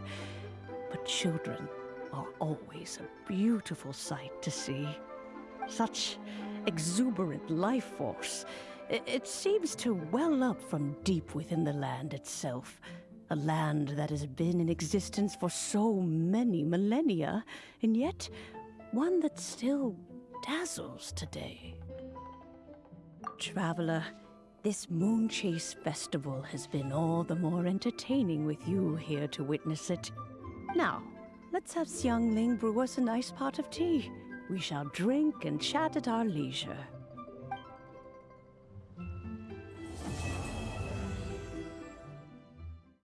But children are always a beautiful sight to see. Such exuberant life force. It seems to well up from deep within the land itself. A land that has been in existence for so many millennia, and yet one that still dazzles today. Traveler, this Moon Chase Festival has been all the more entertaining with you here to witness it. Now, let's have Xiangling brew us a nice pot of tea. We shall drink and chat at our leisure.